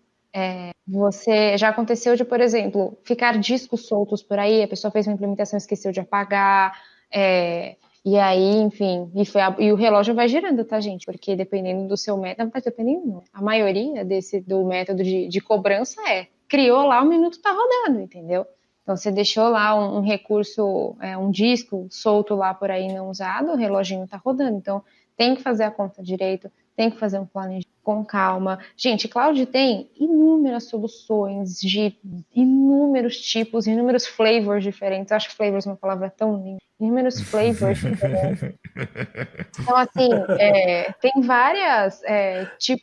Você já aconteceu de, por exemplo, ficar discos soltos por aí, a pessoa fez uma implementação e esqueceu de apagar, e aí, enfim, e o relógio vai girando, tá, gente? Porque dependendo do seu método, não tá dependendo, não. A maioria do método de cobrança criou lá, o minuto tá rodando, entendeu? Então, você deixou lá um recurso, um disco solto lá por aí não usado, o reloginho tá rodando. Então, tem que fazer a conta direito, tem que fazer um planejamento com calma. Gente, cloud tem inúmeras soluções de inúmeros tipos, inúmeros flavors diferentes. Eu acho flavors uma palavra tão linda. Inúmeros flavors diferentes. Então, assim, tem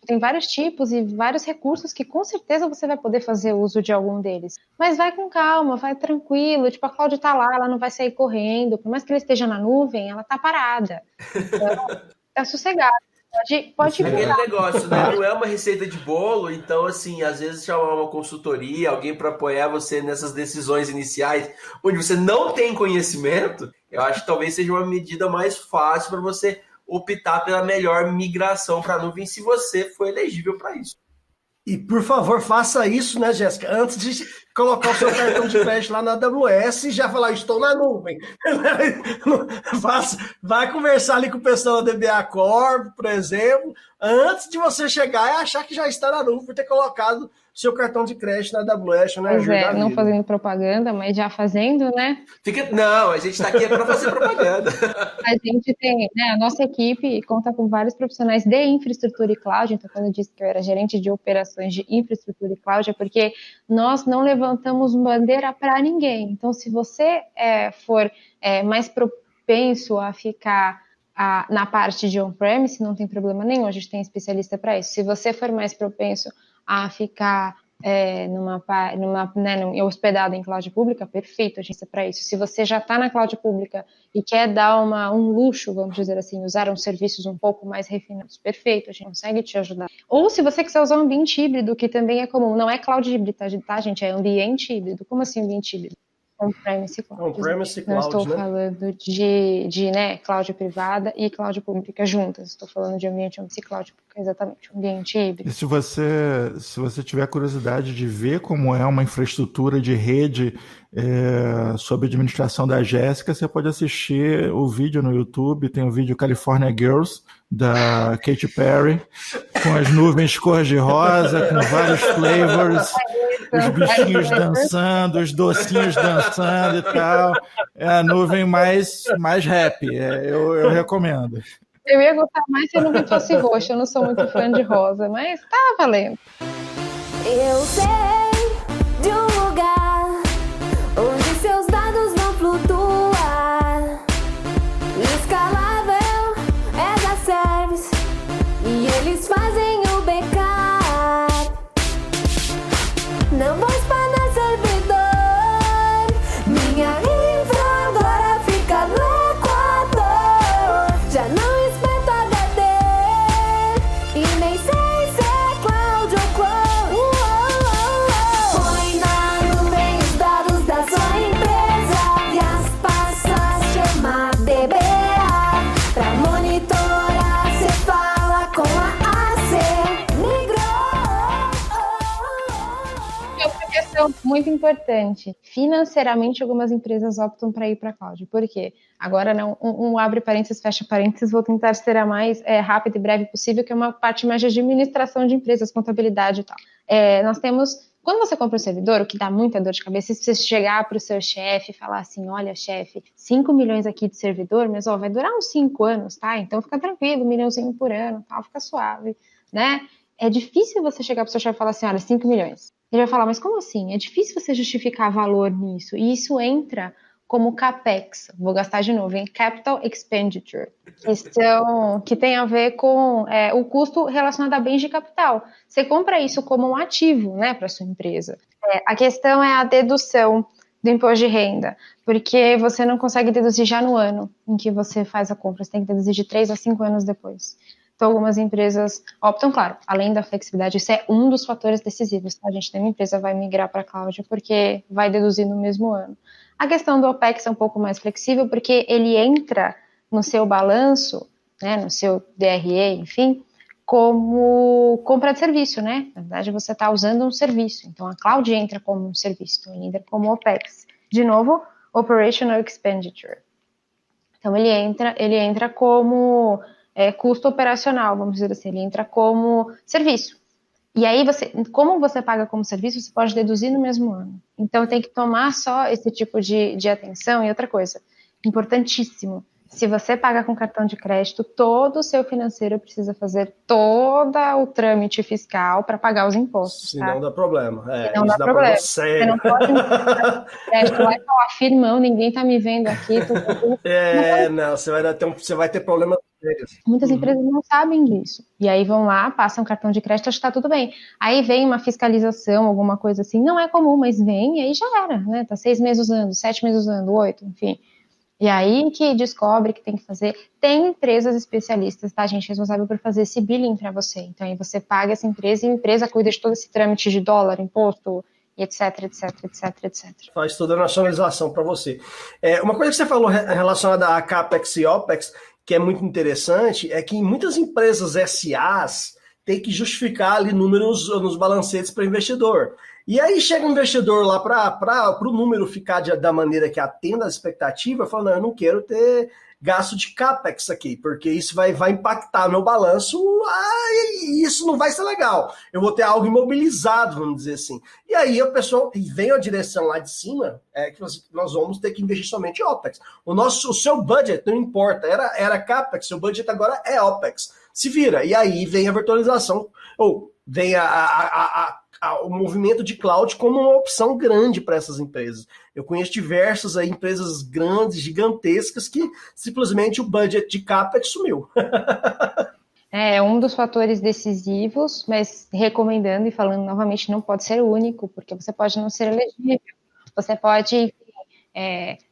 vários tipos e vários recursos que com certeza você vai poder fazer uso de algum deles. Mas vai com calma, vai tranquilo. Tipo, a cloud tá lá, ela não vai sair correndo. Por mais que ela esteja na nuvem, ela tá parada. Então, tá sossegado. Pode aquele negócio, né? Não é uma receita de bolo, então, assim, às vezes chamar uma consultoria, alguém para apoiar você nessas decisões iniciais, onde você não tem conhecimento, eu acho que talvez seja uma medida mais fácil para você optar pela melhor migração para a nuvem, se você for elegível para isso. E, por favor, faça isso, né, Jéssica? Antes de colocar o seu cartão de crédito lá na AWS e já falar, estou na nuvem. Vai conversar ali com o pessoal da DBA Corp, por exemplo, antes de você chegar e achar que já está na nuvem por ter colocado seu cartão de crédito na AWS, né? Pois não fazendo propaganda, mas já fazendo, né? Não, a gente está aqui para fazer propaganda. A gente tem, né, a nossa equipe conta com vários profissionais de infraestrutura e cloud, então quando eu disse que eu era gerente de operações de infraestrutura e cloud, é porque nós não levantamos bandeira para ninguém. Então, se você for mais propenso a ficar na parte de on-premise, não tem problema nenhum, a gente tem especialista para isso. Se você for mais propenso a ficar hospedado em cloud pública, perfeito, a gente é para isso. Se você já está na cloud pública e quer dar um luxo, vamos dizer assim, usar uns serviços um pouco mais refinados, perfeito, a gente consegue te ajudar. Ou se você quiser usar um ambiente híbrido, que também é comum, não é cloud híbrido, tá, gente? É ambiente híbrido. Como assim ambiente híbrido? On-premise cloud. On-premise Não cloud, estou falando de cloud privada e cloud pública juntas. Estou falando de ambiente on-premise cloud pública, exatamente, ambiente híbrido. E se você tiver curiosidade de ver como é uma infraestrutura de rede sob administração da Jéssica, você pode assistir o vídeo no YouTube. Tem o vídeo California Girls, da Katy Perry, com as nuvens cor-de-rosa, com vários flavors, os bichinhos dançando, os docinhos dançando e tal. É a nuvem mais rap, eu recomendo. Eu ia gostar mais se a nuvem fosse roxa, eu não sou muito fã de rosa, mas tá valendo. Eu sei de um lugar onde seus dados vão flutuar, escalável as a service, e eles fazem o backup. Não vou espanar servidor, minha infra agora fica no Equador. Já não espeto HD e nem sei se é cloud ou cloud. Põe na nuvem os dados da sua empresa e as passa a chamar DBA. Pra monitorar, cê fala com a AC. Outra questão muito importante. Financeiramente, algumas empresas optam para ir para a cloud. Por quê? Agora, não, abre parênteses, fecha parênteses, vou tentar ser a mais rápida e breve possível, que é uma parte mais de administração de empresas, contabilidade e tal. Nós temos, quando você compra um servidor, o que dá muita dor de cabeça, se você chegar para o seu chefe e falar assim, olha, chefe, 5 milhões aqui de servidor, mas vai durar uns 5 anos, tá? Então fica tranquilo, 1 milhãozinho por ano, tal, fica suave, né? É difícil você chegar para o seu chefe e falar assim, olha, 5 milhões. Ele vai falar, mas como assim? É difícil você justificar valor nisso. E isso entra como CAPEX, vou gastar de novo, em Capital Expenditure, que tem a ver com o custo relacionado a bens de capital. Você compra isso como um ativo, né, para sua empresa. A questão é a dedução do imposto de renda, porque você não consegue deduzir já no ano em que você faz a compra, você tem que deduzir de 3 a 5 anos depois. Então, algumas empresas optam, claro, além da flexibilidade, isso é um dos fatores decisivos, tá? A gente tem uma empresa vai migrar para a cloud porque vai deduzir no mesmo ano. A questão do OPEX é um pouco mais flexível porque ele entra no seu balanço, né, no seu DRE, enfim, como compra de serviço, né? Na verdade, você está usando um serviço. Então, a cloud entra como um serviço, então ele entra como OPEX. De novo, Operational Expenditure. Então, ele entra como custo operacional, vamos dizer assim, ele entra como serviço. E aí, como você paga como serviço, você pode deduzir no mesmo ano. Então, tem que tomar só esse tipo de atenção. E outra coisa, importantíssimo, se você paga com cartão de crédito, todo o seu financeiro precisa fazer todo o trâmite fiscal para pagar os impostos. Senão dá problema. Senão dá problema. Você não pode crédito lá e falar, firmão, ninguém está me vendo aqui. Você vai ter problema. Muitas empresas não sabem disso. E aí vão lá, passam cartão de crédito, acho que está tudo bem. Aí vem uma fiscalização, alguma coisa assim, não é comum, mas vem e aí já era, né? Tá 6 meses usando, 7 meses usando, 8, enfim. E aí que descobre que tem que fazer. Tem empresas especialistas, tá, gente, responsável por fazer esse billing para você. Então aí você paga essa empresa e a empresa cuida de todo esse trâmite de dólar, imposto, e etc. Faz toda a nacionalização para você. Uma coisa que você falou relacionada a CAPEX e OPEX, que é muito interessante, é que em muitas empresas SAs tem que justificar ali números nos balancetes para o investidor. E aí chega um investidor lá para o número ficar da maneira que atenda a expectativa, falando, não, eu não quero ter gasto de CAPEX aqui, porque isso vai impactar meu balanço, e isso não vai ser legal. Eu vou ter algo imobilizado, vamos dizer assim. E aí o pessoal, vem a direção lá de cima, que nós vamos ter que investir somente em OPEX. O seu budget não importa, era CAPEX, seu budget agora é OPEX. Se vira. E aí vem a virtualização, ou vem o movimento de cloud como uma opção grande para essas empresas. Eu conheço diversas empresas grandes, gigantescas, que simplesmente o budget de CAPEX sumiu. É um dos fatores decisivos, mas recomendando e falando novamente, não pode ser único, porque você pode não ser elegível. Você pode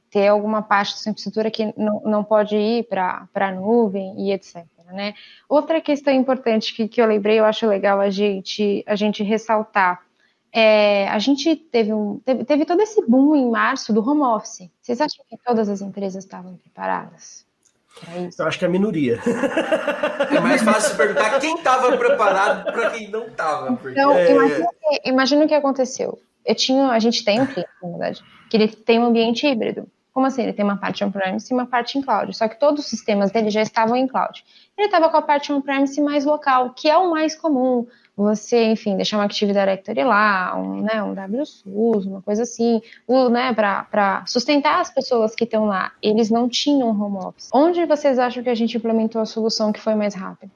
ter alguma parte da sua infraestrutura que não pode ir para a nuvem e etc. Né? Outra questão importante que eu lembrei, eu acho legal a gente ressaltar, a gente teve todo esse boom em março do home office. Vocês acham que todas as empresas estavam preparadas para isso? Eu acho que é a minoria. É mais fácil perguntar quem estava preparado para quem não estava. Porque... Então, imagina o que aconteceu. A gente tem um cliente, na verdade, que ele tem um ambiente híbrido. Como assim? Ele tem uma parte on-premise e uma parte em cloud. Só que todos os sistemas dele já estavam em cloud. Ele estava com a parte on-premise mais local, que é o mais comum. Você, enfim, deixar uma Active Directory lá, um WSUS, uma coisa assim, para sustentar as pessoas que estão lá. Eles não tinham home office. Onde vocês acham que a gente implementou a solução que foi mais rápida?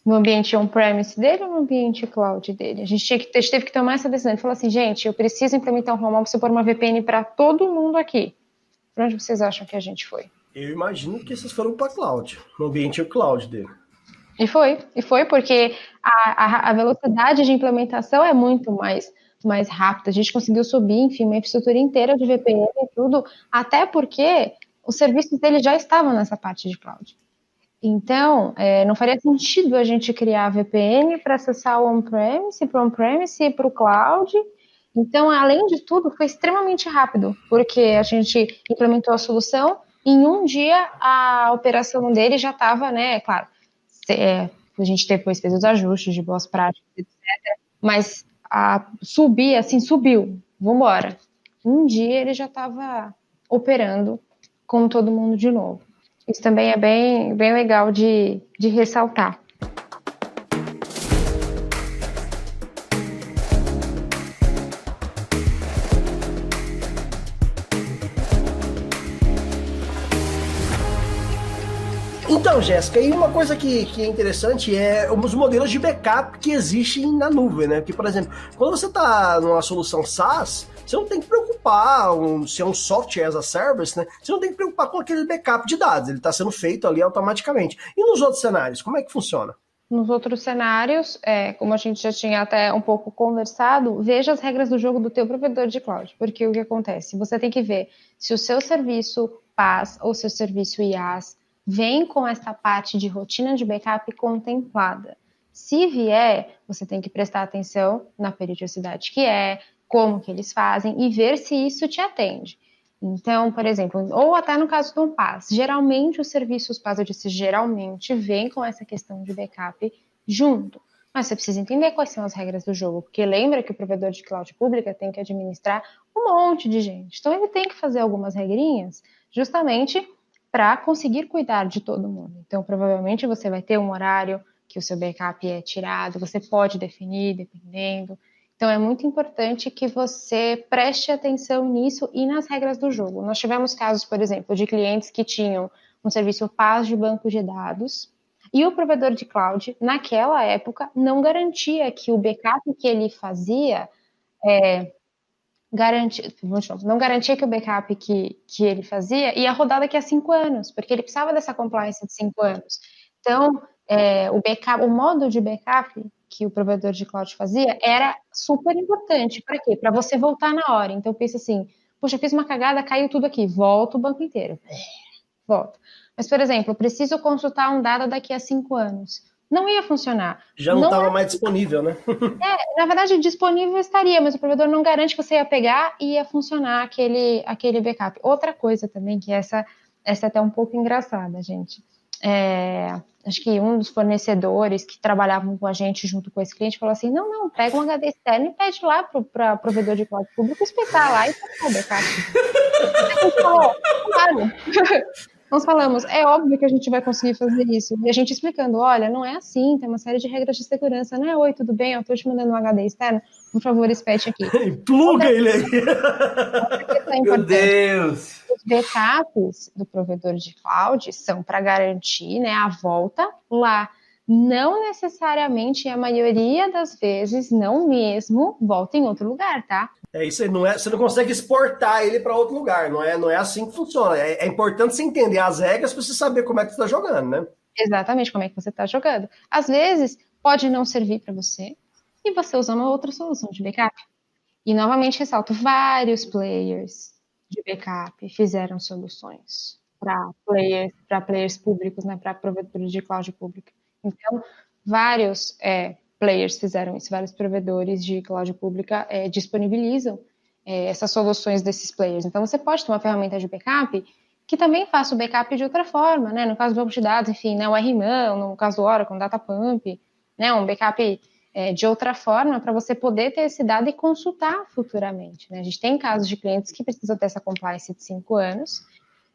No ambiente on-premise dele ou no ambiente cloud dele? A gente teve que tomar essa decisão. Ele falou assim, gente, eu preciso implementar um home office e pôr uma VPN para todo mundo aqui. Para onde vocês acham que a gente foi? Eu imagino que vocês foram para cloud, no ambiente cloud dele. E foi porque a velocidade de implementação é muito mais rápida. A gente conseguiu subir, enfim, uma infraestrutura inteira de VPN e tudo, até porque os serviços dele já estavam nessa parte de cloud. Então, não faria sentido a gente criar VPN para acessar o on-premise, para o on-premise e para o cloud. Então, além de tudo, foi extremamente rápido, porque a gente implementou a solução e em um dia a operação dele já estava, né, claro, a gente depois fez os ajustes de boas práticas, etc. Mas subiu, vamos embora. Um dia ele já estava operando com todo mundo de novo. Isso também é bem legal de ressaltar. Então, Jéssica, e uma coisa que é interessante é os modelos de backup que existem na nuvem, né? Porque, por exemplo, quando você está numa solução SaaS, você não tem que preocupar, se é um software as a service, né? Você não tem que preocupar com aquele backup de dados, ele está sendo feito ali automaticamente. E nos outros cenários, como é que funciona? Nos outros cenários, como a gente já tinha até um pouco conversado, veja as regras do jogo do teu provedor de cloud, porque o que acontece? Você tem que ver se o seu serviço PaaS ou seu serviço IaaS vem com essa parte de rotina de backup contemplada. Se vier, você tem que prestar atenção na periodicidade como que eles fazem e ver se isso te atende. Então, por exemplo, ou até no caso do PaaS, geralmente os serviços PaaS, eu disse geralmente, vem com essa questão de backup junto. Mas você precisa entender quais são as regras do jogo, porque lembra que o provedor de cloud pública tem que administrar um monte de gente. Então ele tem que fazer algumas regrinhas justamente para conseguir cuidar de todo mundo. Então provavelmente você vai ter um horário que o seu backup é tirado, você pode definir dependendo. Então é muito importante que você preste atenção nisso e nas regras do jogo. Nós tivemos casos, por exemplo, de clientes que tinham um serviço PaaS de banco de dados, e o provedor de cloud, naquela época, não garantia que o backup que ele fazia, não garantia que o backup que ele fazia ia rodar daqui a 5 anos, porque ele precisava dessa compliance de 5 anos. Então, o modo de backup que o provedor de cloud fazia era super importante. Para quê? Para você voltar na hora. Então, pensa assim, puxa, fiz uma cagada, caiu tudo aqui, volta o banco inteiro. Volta. Mas, por exemplo, eu preciso consultar um dado daqui a 5 anos. Não ia funcionar. Já não estava mais disponível, né? Na verdade, disponível estaria, mas o provedor não garante que você ia pegar e ia funcionar aquele backup. Outra coisa também, que essa é até um pouco engraçada, gente. Acho que um dos fornecedores que trabalhavam com a gente junto com esse cliente falou assim, não, pega um HD externo e pede lá para o provedor de cloud público espetar lá e pegar o backup. A gente falou, claro. Nós falamos, é óbvio que a gente vai conseguir fazer isso. E a gente explicando, olha, não é assim, tem uma série de regras de segurança. Não é, oi, tudo bem, eu estou te mandando um HD externo, por favor, espete aqui. Pluga ele aí. Meu Deus! Os backups do provedor de cloud são para garantir, né, a volta lá. Não necessariamente, a maioria das vezes, não mesmo, volta em outro lugar, tá? Isso aí, você não consegue exportar ele para outro lugar, não é assim que funciona. É importante você entender as regras para você saber como é que você está jogando, né? Exatamente, como é que você está jogando. Às vezes, pode não servir para você e você usa uma outra solução de backup. E, novamente, ressalto, vários players de backup fizeram soluções para players públicos, né, para provedores de cloud pública. Então, vários players fizeram isso, vários provedores de cloud pública disponibilizam essas soluções desses players. Então, você pode ter uma ferramenta de backup que também faça o backup de outra forma, né? No caso do banco de dados, enfim, né, o RMAN, no caso do Oracle, um Datapump, né, um backup de outra forma para você poder ter esse dado e consultar futuramente, né? A gente tem casos de clientes que precisam ter essa compliance de 5 anos,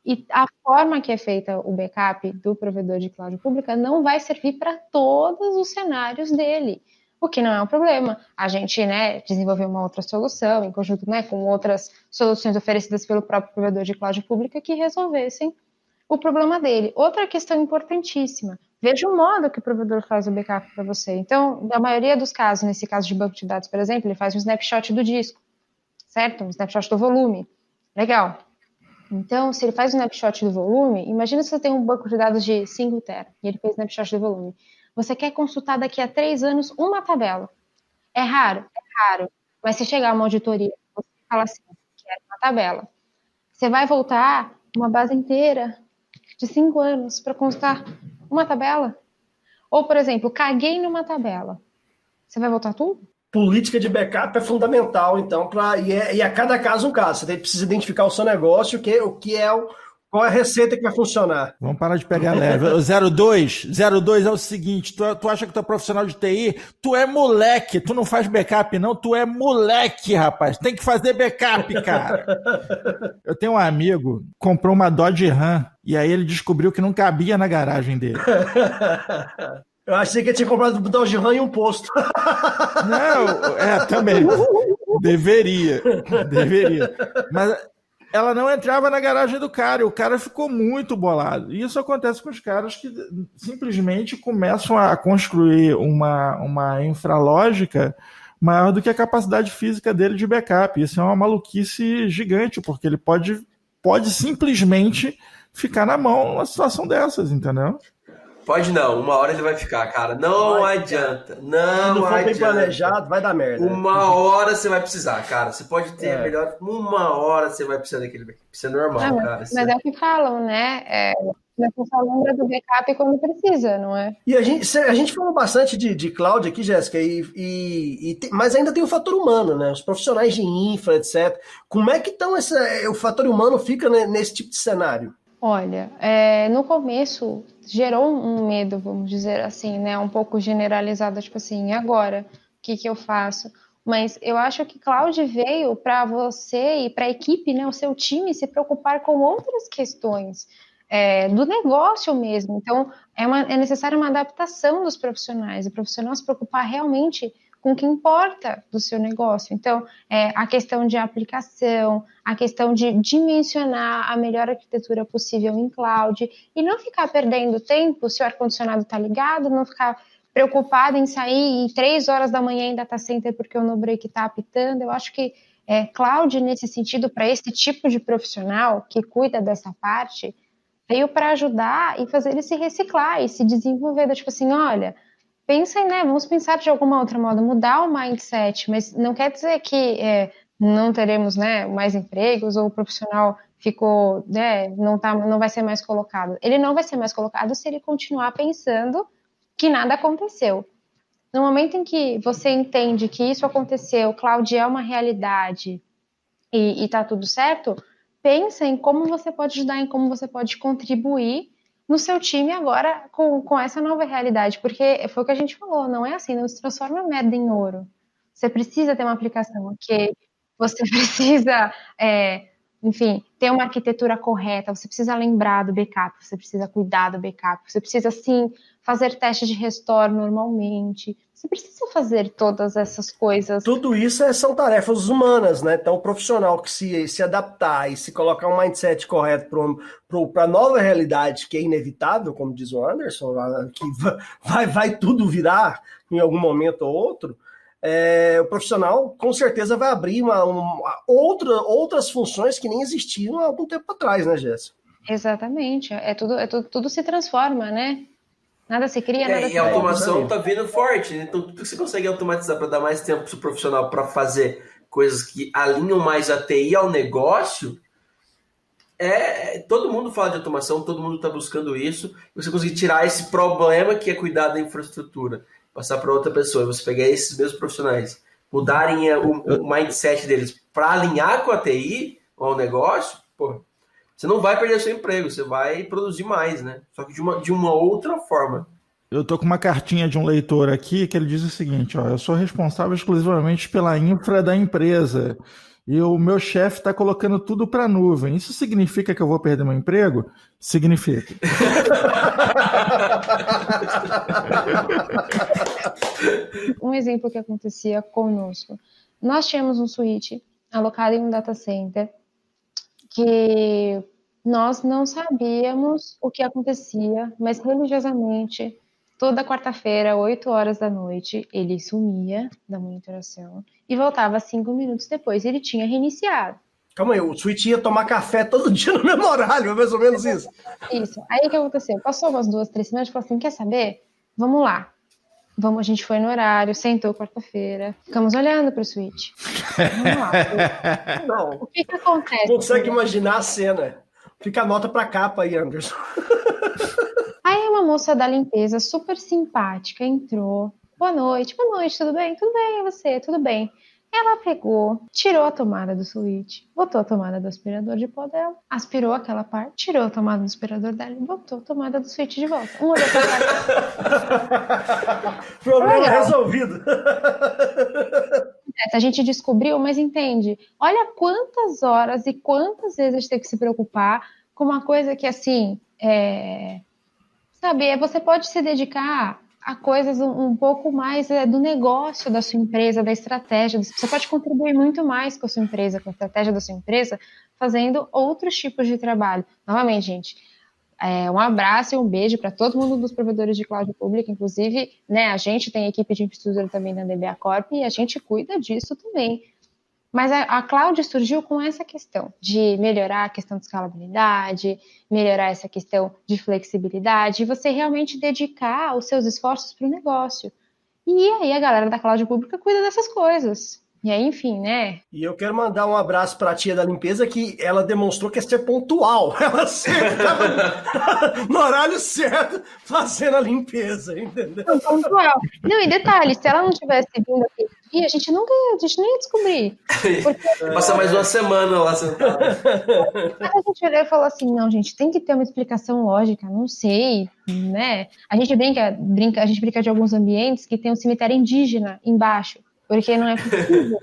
e a forma que é feita o backup do provedor de cloud pública não vai servir para todos os cenários dele, o que não é um problema. A gente, né, desenvolveu uma outra solução, em conjunto, né, com outras soluções oferecidas pelo próprio provedor de cloud pública que resolvessem o problema dele. Outra questão importantíssima, veja o modo que o provedor faz o backup para você. Então, na maioria dos casos, nesse caso de banco de dados, por exemplo, ele faz um snapshot do disco, certo? Um snapshot do volume. Legal. Então, se ele faz um snapshot do volume, imagina se você tem um banco de dados de 5 TB e ele fez snapshot do volume. Você quer consultar daqui a 3 anos uma tabela. É raro? É raro. Mas se chegar uma auditoria, você fala assim, quero uma tabela. Você vai voltar uma base inteira de 5 anos para consultar uma tabela? Ou, por exemplo, caguei numa tabela. Você vai voltar tudo? Política de backup é fundamental, então, e a cada caso um caso. Você precisa identificar o seu negócio, qual é a receita que vai funcionar. Vamos parar de pegar leve. 02 é o seguinte, tu acha que tu é profissional de TI? Tu é moleque, tu não faz backup não, tu é moleque, rapaz. Tem que fazer backup, cara. Eu tenho um amigo, comprou uma Dodge Ram, e aí ele descobriu que não cabia na garagem dele. Eu achei que ele tinha comprado o Dodge Ram em um posto. Não, também. Deveria. Mas ela não entrava na garagem do cara, e o cara ficou muito bolado. E isso acontece com os caras que simplesmente começam a construir uma infralógica maior do que a capacidade física dele de backup. Isso é uma maluquice gigante, porque ele pode simplesmente ficar na mão numa situação dessas, entendeu? Pode não, uma hora ele vai ficar, cara. Não adianta. Não for bem planejado, vai dar merda. Uma hora você vai precisar, cara. Você pode ter melhor. Uma hora você vai precisar daquele backup. Isso é normal, cara. Mas é o que falam, né? Você só lembra do backup quando precisa, não é? E a gente falou bastante de cloud aqui, Jéssica, mas ainda tem o fator humano, né? Os profissionais de infra, etc. Como é que o fator humano fica nesse tipo de cenário? Olha, no começo gerou um medo, vamos dizer assim, né? Um pouco generalizado, tipo assim, e agora? O que eu faço? Mas eu acho que Cloud veio para você e para a equipe, né? O seu time se preocupar com outras questões do negócio mesmo. Então, é necessária uma adaptação dos profissionais, o profissional se preocupar realmente com o que importa do seu negócio. Então, a questão de aplicação, a questão de dimensionar a melhor arquitetura possível em cloud e não ficar perdendo tempo se o ar-condicionado está ligado, não ficar preocupado em sair e 3 horas da manhã em data center porque o no-break está apitando. Eu acho que cloud, nesse sentido, para esse tipo de profissional que cuida dessa parte, veio para ajudar e fazer ele se reciclar e se desenvolver. Tipo assim, olha, pensem, né? Vamos pensar de alguma outra modo, mudar o mindset, mas não quer dizer que não teremos, né, mais empregos ou o profissional ficou, né, não vai ser mais colocado. Ele não vai ser mais colocado se ele continuar pensando que nada aconteceu. No momento em que você entende que isso aconteceu, cloud é uma realidade e tá tudo certo, pensa em como você pode ajudar, em como você pode contribuir no seu time agora com essa nova realidade, porque foi o que a gente falou, não é assim, não se transforma merda em ouro. Você precisa ter uma aplicação, ok? Você precisa, enfim, ter uma arquitetura correta, você precisa lembrar do backup, você precisa cuidar do backup, você precisa, sim, fazer testes de restore normalmente, você precisa fazer todas essas coisas. Tudo isso são tarefas humanas, né? Então, o profissional que se adaptar e se colocar um mindset correto para a nova realidade, que é inevitável, como diz o Anderson, que vai tudo virar em algum momento ou outro, o profissional com certeza vai abrir outras funções que nem existiam há algum tempo atrás, né, Jéssica? Exatamente, tudo se transforma, né? Nada se cria, nada se E a automação tá vindo forte, né? Então tudo que você consegue automatizar para dar mais tempo para o profissional para fazer coisas que alinham mais a TI ao negócio, todo mundo fala de automação, todo mundo está buscando isso. Você conseguir tirar esse problema que é cuidar da infraestrutura, passar para outra pessoa, você pegar esses mesmos profissionais, mudarem o mindset deles para alinhar com a TI ou ao negócio, pô, você não vai perder seu emprego, você vai produzir mais, né? Só que de uma outra forma. Eu tô com uma cartinha de um leitor aqui que ele diz o seguinte, ó, eu sou responsável exclusivamente pela infra da empresa e o meu chefe está colocando tudo para a nuvem. Isso significa que eu vou perder meu emprego? Significa. Um exemplo que acontecia conosco. Nós tínhamos um switch alocado em um data center que nós não sabíamos o que acontecia, mas religiosamente, toda quarta-feira, 8 horas da noite, ele sumia da monitoração e voltava 5 minutos depois. Ele tinha reiniciado. Calma aí, o switch ia tomar café todo dia no mesmo horário, mais ou menos isso. Isso. Aí o que aconteceu? Passou umas 2, 3 semanas e falou assim, quer saber? Vamos lá. A gente foi no horário, sentou quarta-feira, ficamos olhando para o switch. Vamos lá. Não. O que acontece? Consegue imaginar a cena. Fica a nota para capa aí, Anderson. Aí uma moça da limpeza, super simpática, entrou. Boa noite, tudo bem? Tudo bem, e você? Tudo bem. Ela pegou, tirou a tomada do switch, botou a tomada do aspirador de pó dela, aspirou aquela parte, tirou a tomada do aspirador dela e botou a tomada do switch de volta. Uma olhou pra cara. Problema resolvido. A gente descobriu, mas entende, olha quantas horas e quantas vezes a gente tem que se preocupar com uma coisa que, assim, sabe, você pode se dedicar a coisas um pouco mais do negócio da sua empresa, da estratégia. Você pode contribuir muito mais com a sua empresa, com a estratégia da sua empresa, fazendo outros tipos de trabalho. Novamente, gente, um abraço e um beijo para todo mundo dos provedores de cloud pública, inclusive, né, a gente tem equipe de infraestrutura também na DBA Corp e a gente cuida disso também. Mas a cloud surgiu com essa questão de melhorar a questão de escalabilidade, melhorar essa questão de flexibilidade, e você realmente dedicar os seus esforços para o negócio. E aí a galera da cloud pública cuida dessas coisas. E aí, enfim, né? E eu quero mandar um abraço para a tia da limpeza, que ela demonstrou que é ser pontual. Ela sempre estava no horário certo fazendo a limpeza, entendeu? Pontual. Não, e detalhe, se ela não tivesse vindo aquele dia, a gente nem ia descobrir. Porque... Passa mais uma semana lá sentado. Mas a gente olhou e falou assim, não, gente, tem que ter uma explicação lógica, não sei, né? A gente brinca de alguns ambientes que tem um cemitério indígena embaixo, porque não é possível.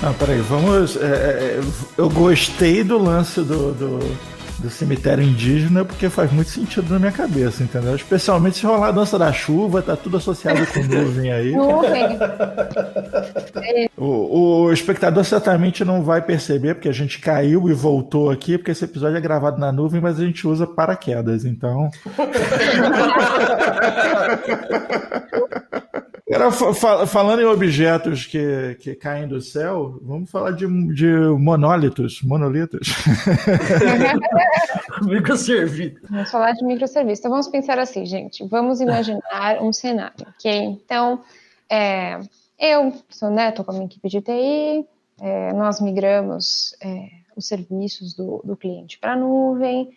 Não, peraí, vamos. Eu gostei do lance do cemitério indígena porque faz muito sentido na minha cabeça, entendeu? Especialmente se rolar a dança da chuva, tá tudo associado com nuvem aí. Nuvem. O espectador certamente não vai perceber, porque a gente caiu e voltou aqui, porque esse episódio é gravado na nuvem, mas a gente usa paraquedas, então. Agora, falando em objetos que caem do céu, vamos falar de monolitos. Microserviço. Vamos falar de microserviço. Então vamos pensar assim, gente. Vamos imaginar um cenário, ok? Então, eu estou com a minha equipe de TI, nós migramos os serviços do cliente para a nuvem,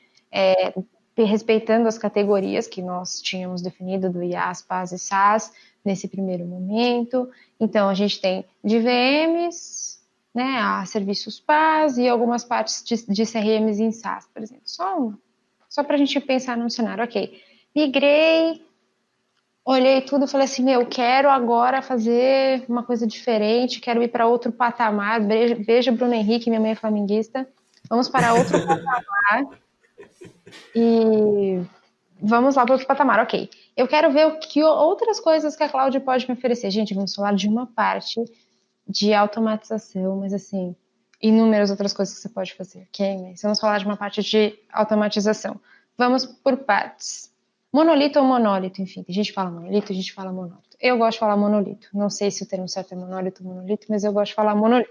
respeitando as categorias que nós tínhamos definido do IaaS, PaaS e SaaS nesse primeiro momento. Então, a gente tem de VMs, né, a serviços PaaS e algumas partes de CRMs em SaaS, por exemplo. Só para a gente pensar num cenário. Ok, migrei, olhei tudo e falei assim, eu quero agora fazer uma coisa diferente, quero ir para outro patamar. Beijo, Bruno Henrique, minha mãe é flamenguista. Vamos para outro patamar e vamos lá para outro patamar. Ok, eu quero ver outras coisas que a cloud pode me oferecer. Gente, vamos falar de uma parte de automatização, mas assim, inúmeras outras coisas que você pode fazer, ok? Mas vamos falar de uma parte de automatização. Vamos por partes. Monolito ou monólito, enfim, tem gente que fala monolito, a gente fala monólito. Eu gosto de falar monolito. Não sei se o termo certo é monolito ou monolito, mas eu gosto de falar monolito.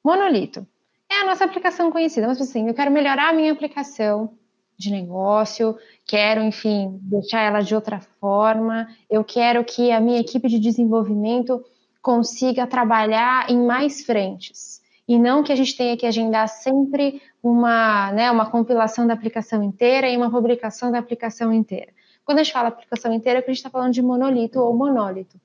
Monolito é a nossa aplicação conhecida, mas assim, eu quero melhorar a minha aplicação de negócio, quero, enfim, deixar ela de outra forma, eu quero que a minha equipe de desenvolvimento consiga trabalhar em mais frentes, e não que a gente tenha que agendar sempre uma compilação da aplicação inteira e uma publicação da aplicação inteira. Quando a gente fala aplicação inteira, é porque a gente está falando de monolito ou monólito.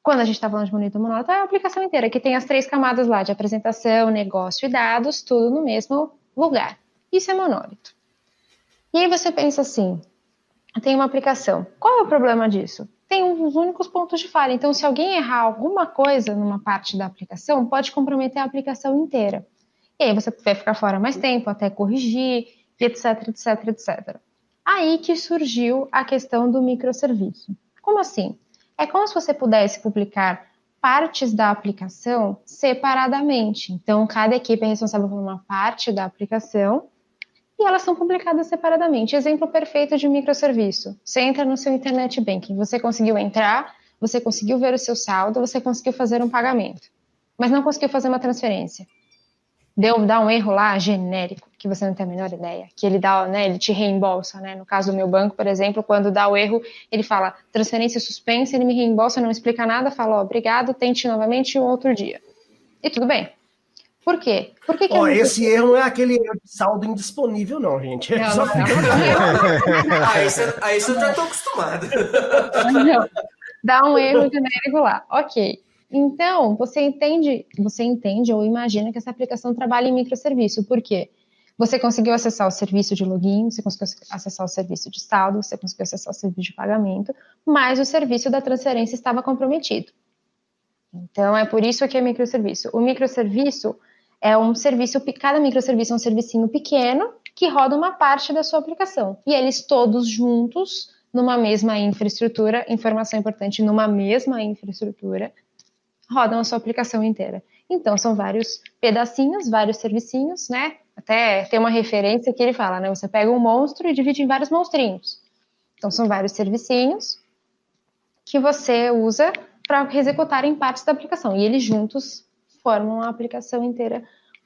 Quando a gente está falando de monolito ou monólito, é a aplicação inteira, que tem as 3 camadas lá, de apresentação, negócio e dados, tudo no mesmo lugar. Isso é monólito. E aí você pensa assim, tem uma aplicação, qual é o problema disso? Tem uns únicos pontos de falha, então se alguém errar alguma coisa numa parte da aplicação, pode comprometer a aplicação inteira. E aí você vai ficar fora mais tempo, até corrigir, etc, etc, etc. Aí que surgiu a questão do microserviço. Como assim? É como se você pudesse publicar partes da aplicação separadamente. Então, cada equipe é responsável por uma parte da aplicação, e elas são publicadas separadamente. Exemplo perfeito de microserviço. Você entra no seu Internet Banking, você conseguiu entrar, você conseguiu ver o seu saldo, você conseguiu fazer um pagamento, mas não conseguiu fazer uma transferência. Dá um erro lá genérico, que você não tem a menor ideia, que ele dá, né, ele te reembolsa, né? No caso do meu banco, por exemplo, quando dá o erro, ele fala transferência suspensa, ele me reembolsa, não explica nada, fala, obrigado, tente novamente um outro dia. E tudo bem. Por quê? Por que esse erro não é aquele saldo indisponível, não, gente. Não. Aí você já estou acostumado. Não. Dá um erro genérico lá. Ok. Então, você entende ou imagina que essa aplicação trabalha em microserviço. Por quê? Você conseguiu acessar o serviço de login, você conseguiu acessar o serviço de saldo, você conseguiu acessar o serviço de pagamento, mas o serviço da transferência estava comprometido. Então, é por isso que é microserviço. O microserviço é um serviço, cada microserviço é um servicinho pequeno que roda uma parte da sua aplicação. E eles todos juntos, numa mesma infraestrutura, informação importante, numa mesma infraestrutura, rodam a sua aplicação inteira. Então, são vários pedacinhos, vários servicinhos, né? Até tem uma referência que ele fala, né? Você pega um monstro e divide em vários monstrinhos. Então, são vários servicinhos que você usa para executar em partes da aplicação. E eles juntos formam a aplicação inteira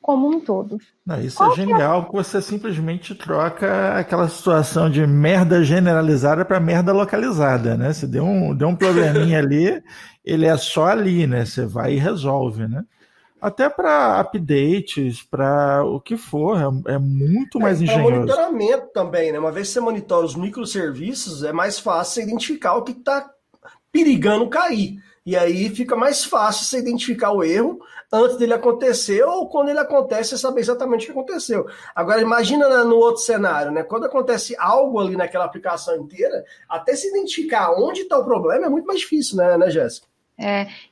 como um todo. Não, isso é genial, porque você simplesmente troca aquela situação de merda generalizada para merda localizada, né? Você deu um probleminha ali, ele é só ali, né? Você vai e resolve, né? Até para updates, para o que for, é muito mais engenhoso. Para monitoramento também, né? Uma vez que você monitora os microserviços, é mais fácil você identificar o que está perigando cair. E aí fica mais fácil você identificar o erro antes dele acontecer, ou quando ele acontece, você saber exatamente o que aconteceu. Agora, imagina no outro cenário, né? Quando acontece algo ali naquela aplicação inteira, até se identificar onde está o problema é muito mais difícil, né, Jéssica?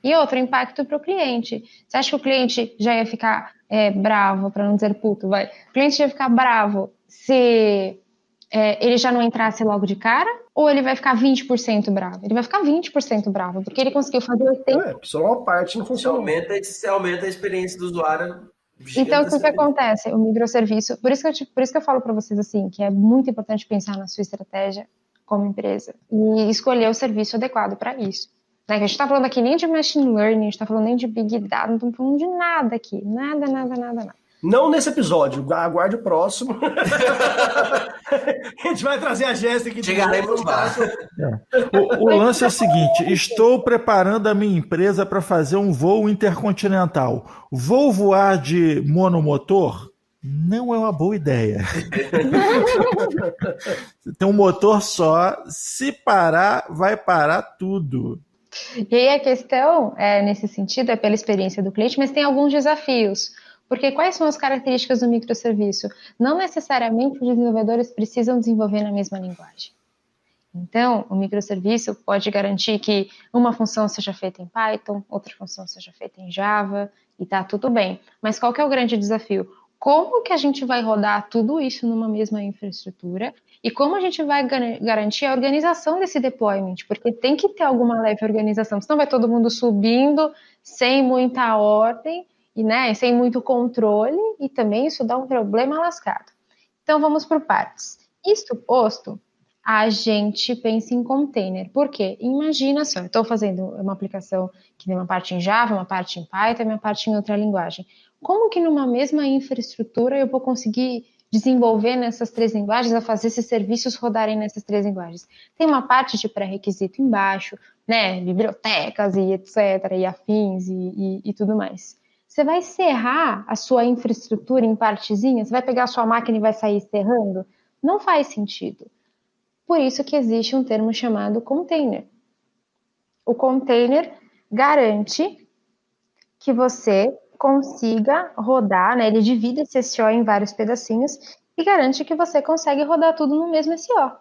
E outro impacto para o cliente. Você acha que o cliente já ia ficar bravo, para não dizer puto, vai? O cliente ia ficar bravo se ele já não entrasse logo de cara? Ou ele vai ficar 20% bravo? Ele vai ficar 20% bravo, porque ele conseguiu fazer 80%. Só uma parte não funciona. Você aumenta a experiência do usuário. Então, o que acontece? O microserviço, por isso que eu falo para vocês assim, que é muito importante pensar na sua estratégia como empresa e escolher o serviço adequado para isso. Né? Que a gente está falando aqui nem de machine learning, a gente está falando nem de big data, não estamos falando de nada aqui. Nada. Não nesse episódio, aguarde o próximo. A gente vai trazer a Jéssica aqui. Chegaremos lá. O lance é o seguinte: estou preparando a minha empresa para fazer um voo intercontinental. Vou voar de monomotor? Não é uma boa ideia. Tem um motor só, se parar, vai parar tudo. E aí a questão, nesse sentido, é pela experiência do cliente, mas tem alguns desafios. Porque quais são as características do microserviço? Não necessariamente os desenvolvedores precisam desenvolver na mesma linguagem. Então, o microserviço pode garantir que uma função seja feita em Python, outra função seja feita em Java, e tá tudo bem. Mas qual que é o grande desafio? Como que a gente vai rodar tudo isso numa mesma infraestrutura e como a gente vai garantir a organização desse deployment? Porque tem que ter alguma leve organização, senão vai todo mundo subindo sem muita ordem, e, né, sem muito controle, e também isso dá um problema lascado. Então, vamos por partes. Isto posto, a gente pensa em container. Por quê? Imagina só, eu estou fazendo uma aplicação que tem uma parte em Java, uma parte em Python, uma parte em outra linguagem. Como que numa mesma infraestrutura eu vou conseguir desenvolver nessas 3 linguagens, a fazer esses serviços rodarem nessas 3 linguagens? Tem uma parte de pré-requisito embaixo, né, bibliotecas e etc, e afins e tudo mais. Você vai serrar a sua infraestrutura em partezinhas? Você vai pegar a sua máquina e vai sair serrando? Não faz sentido. Por isso que existe um termo chamado container. O container garante que você consiga rodar, né? Ele divide esse SO em vários pedacinhos e garante que você consegue rodar tudo no mesmo SO.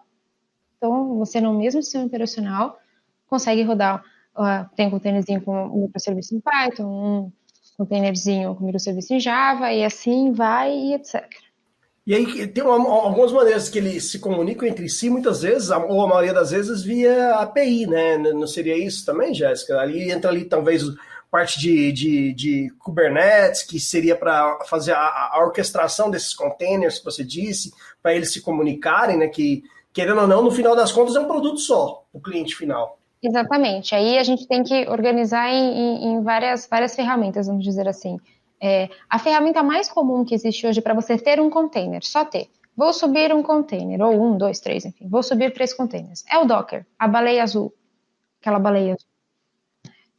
Então, você no mesmo sistema operacional consegue rodar, tem um containerzinho com um microserviço em Python, um containerzinho com microserviço em Java, e assim vai, e etc. E aí tem algumas maneiras que eles se comunicam entre si, muitas vezes, ou a maioria das vezes, via API, né? Não seria isso também, Jéssica? Ali entra ali talvez parte de Kubernetes, que seria para fazer a orquestração desses containers que você disse, para eles se comunicarem, né? Que, querendo ou não, no final das contas é um produto só, o cliente final. Exatamente. Aí a gente tem que organizar em várias ferramentas, vamos dizer assim. A ferramenta mais comum que existe hoje para você ter um container, só ter. Vou subir um container, ou 1, 2, 3, enfim. Vou subir 3 containers. É o Docker, a baleia azul. Aquela baleia azul.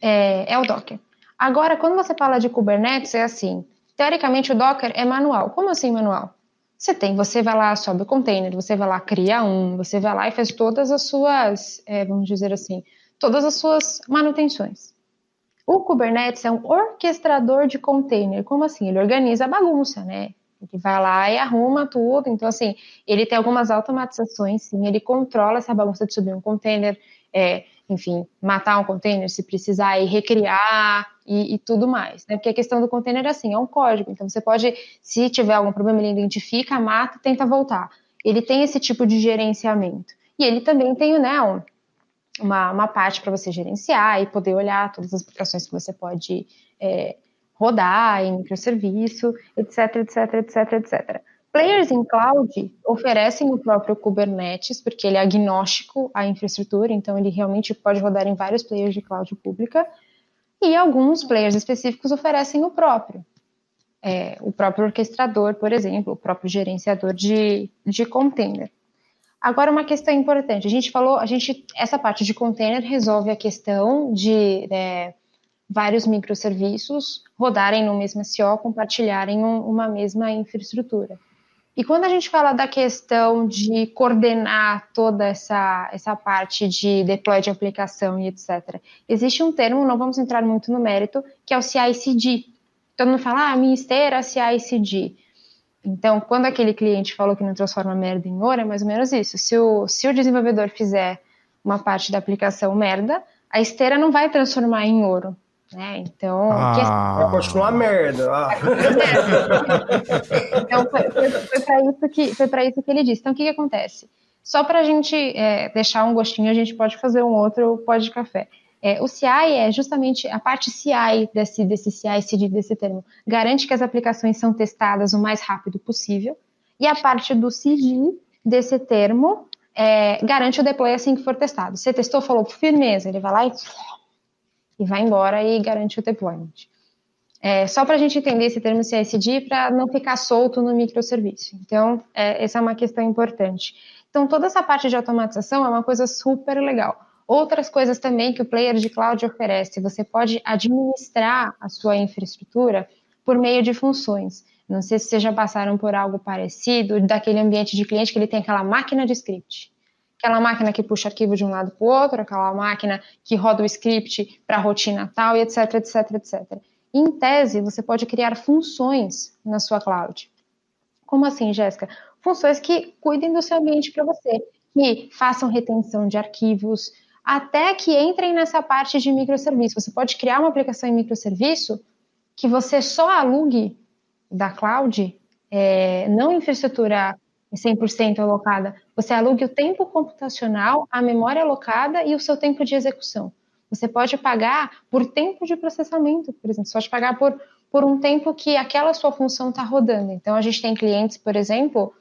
É o Docker. Agora, quando você fala de Kubernetes, é assim. Teoricamente, o Docker é manual. Como assim manual? Você vai lá, sobe o container, você vai lá, cria você vai lá e faz todas as suas, vamos dizer assim, todas as suas manutenções. O Kubernetes é um orquestrador de container. Como assim? Ele organiza a bagunça, né? Ele vai lá e arruma tudo. Então, assim, ele tem algumas automatizações, sim. Ele controla essa bagunça de subir um container, enfim, matar um container se precisar e recriar e tudo mais, né? Porque a questão do container é assim, é um código. Então, você pode, se tiver algum problema, ele identifica, mata, tenta voltar. Ele tem esse tipo de gerenciamento. E ele também tem, né, uma parte para você gerenciar e poder olhar todas as aplicações que você pode rodar em microserviço, etc, etc, etc, etc. Players em cloud oferecem o próprio Kubernetes, porque ele é agnóstico à infraestrutura, então ele realmente pode rodar em vários players de cloud pública, e alguns players específicos oferecem o próprio. o próprio orquestrador, por exemplo, o próprio gerenciador de container. Agora, uma questão importante, essa parte de container resolve a questão de vários microserviços rodarem no mesmo SO, compartilharem uma mesma infraestrutura. E quando a gente fala da questão de coordenar toda essa parte de deploy de aplicação e etc., existe um termo, não vamos entrar muito no mérito, que é o CI/CD. Todo mundo fala, minha esteira CI/CD. Então, quando aquele cliente falou que não transforma merda em ouro, é mais ou menos isso. Se o desenvolvedor fizer uma parte da aplicação merda, a esteira não vai transformar em ouro. Né? Então, vai continuar merda. Então, foi para isso que ele disse. Então, o que acontece? Só para a gente deixar um gostinho, a gente pode fazer um outro pó de café. O CI é justamente a parte CI desse CI/CD, desse termo. Garante que as aplicações são testadas o mais rápido possível. E a parte do CD desse termo garante o deploy assim que for testado. Você testou, falou, firmeza, ele vai lá e vai embora e garante o deployment. Só para a gente entender esse termo CI/CD para não ficar solto no microserviço. Então, essa é uma questão importante. Então, toda essa parte de automatização é uma coisa super legal. Outras coisas também que o player de cloud oferece, você pode administrar a sua infraestrutura por meio de funções. Não sei se vocês já passaram por algo parecido, daquele ambiente de cliente que ele tem aquela máquina de script. Aquela máquina que puxa arquivo de um lado para o outro, aquela máquina que roda o script para a rotina tal, e etc, etc, etc. Em tese, você pode criar funções na sua cloud. Como assim, Jéssica? Funções que cuidem do seu ambiente para você, que façam retenção de arquivos, até que entrem nessa parte de microserviço. Você pode criar uma aplicação em microserviço que você só alugue da cloud, não infraestrutura 100% alocada, você alugue o tempo computacional, a memória alocada e o seu tempo de execução. Você pode pagar por tempo de processamento, por exemplo. Você pode pagar por um tempo que aquela sua função está rodando. Então, a gente tem clientes, por exemplo,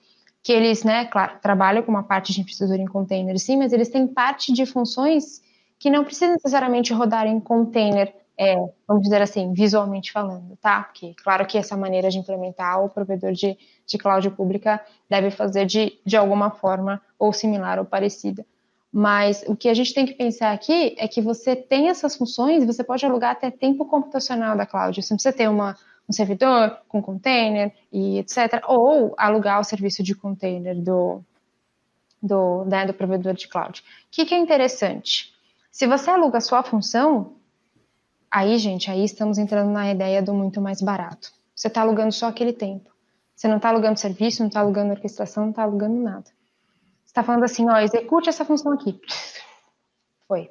que eles, claro, trabalham com uma parte de infraestrutura em container, sim, mas eles têm parte de funções que não precisam necessariamente rodar em container, vamos dizer assim, visualmente falando, tá? Porque, claro que essa maneira de implementar o provedor de cloud pública deve fazer de alguma forma ou similar ou parecida. Mas o que a gente tem que pensar aqui é que você tem essas funções e você pode alugar até tempo computacional da cloud. Você não precisa ter um servidor com container e etc. Ou alugar o serviço de container do provedor de cloud. O que é interessante? Se você aluga a sua função, aí estamos entrando na ideia do muito mais barato. Você está alugando só aquele tempo. Você não está alugando serviço, não está alugando orquestração, não está alugando nada. Você está falando assim, execute essa função aqui. Foi.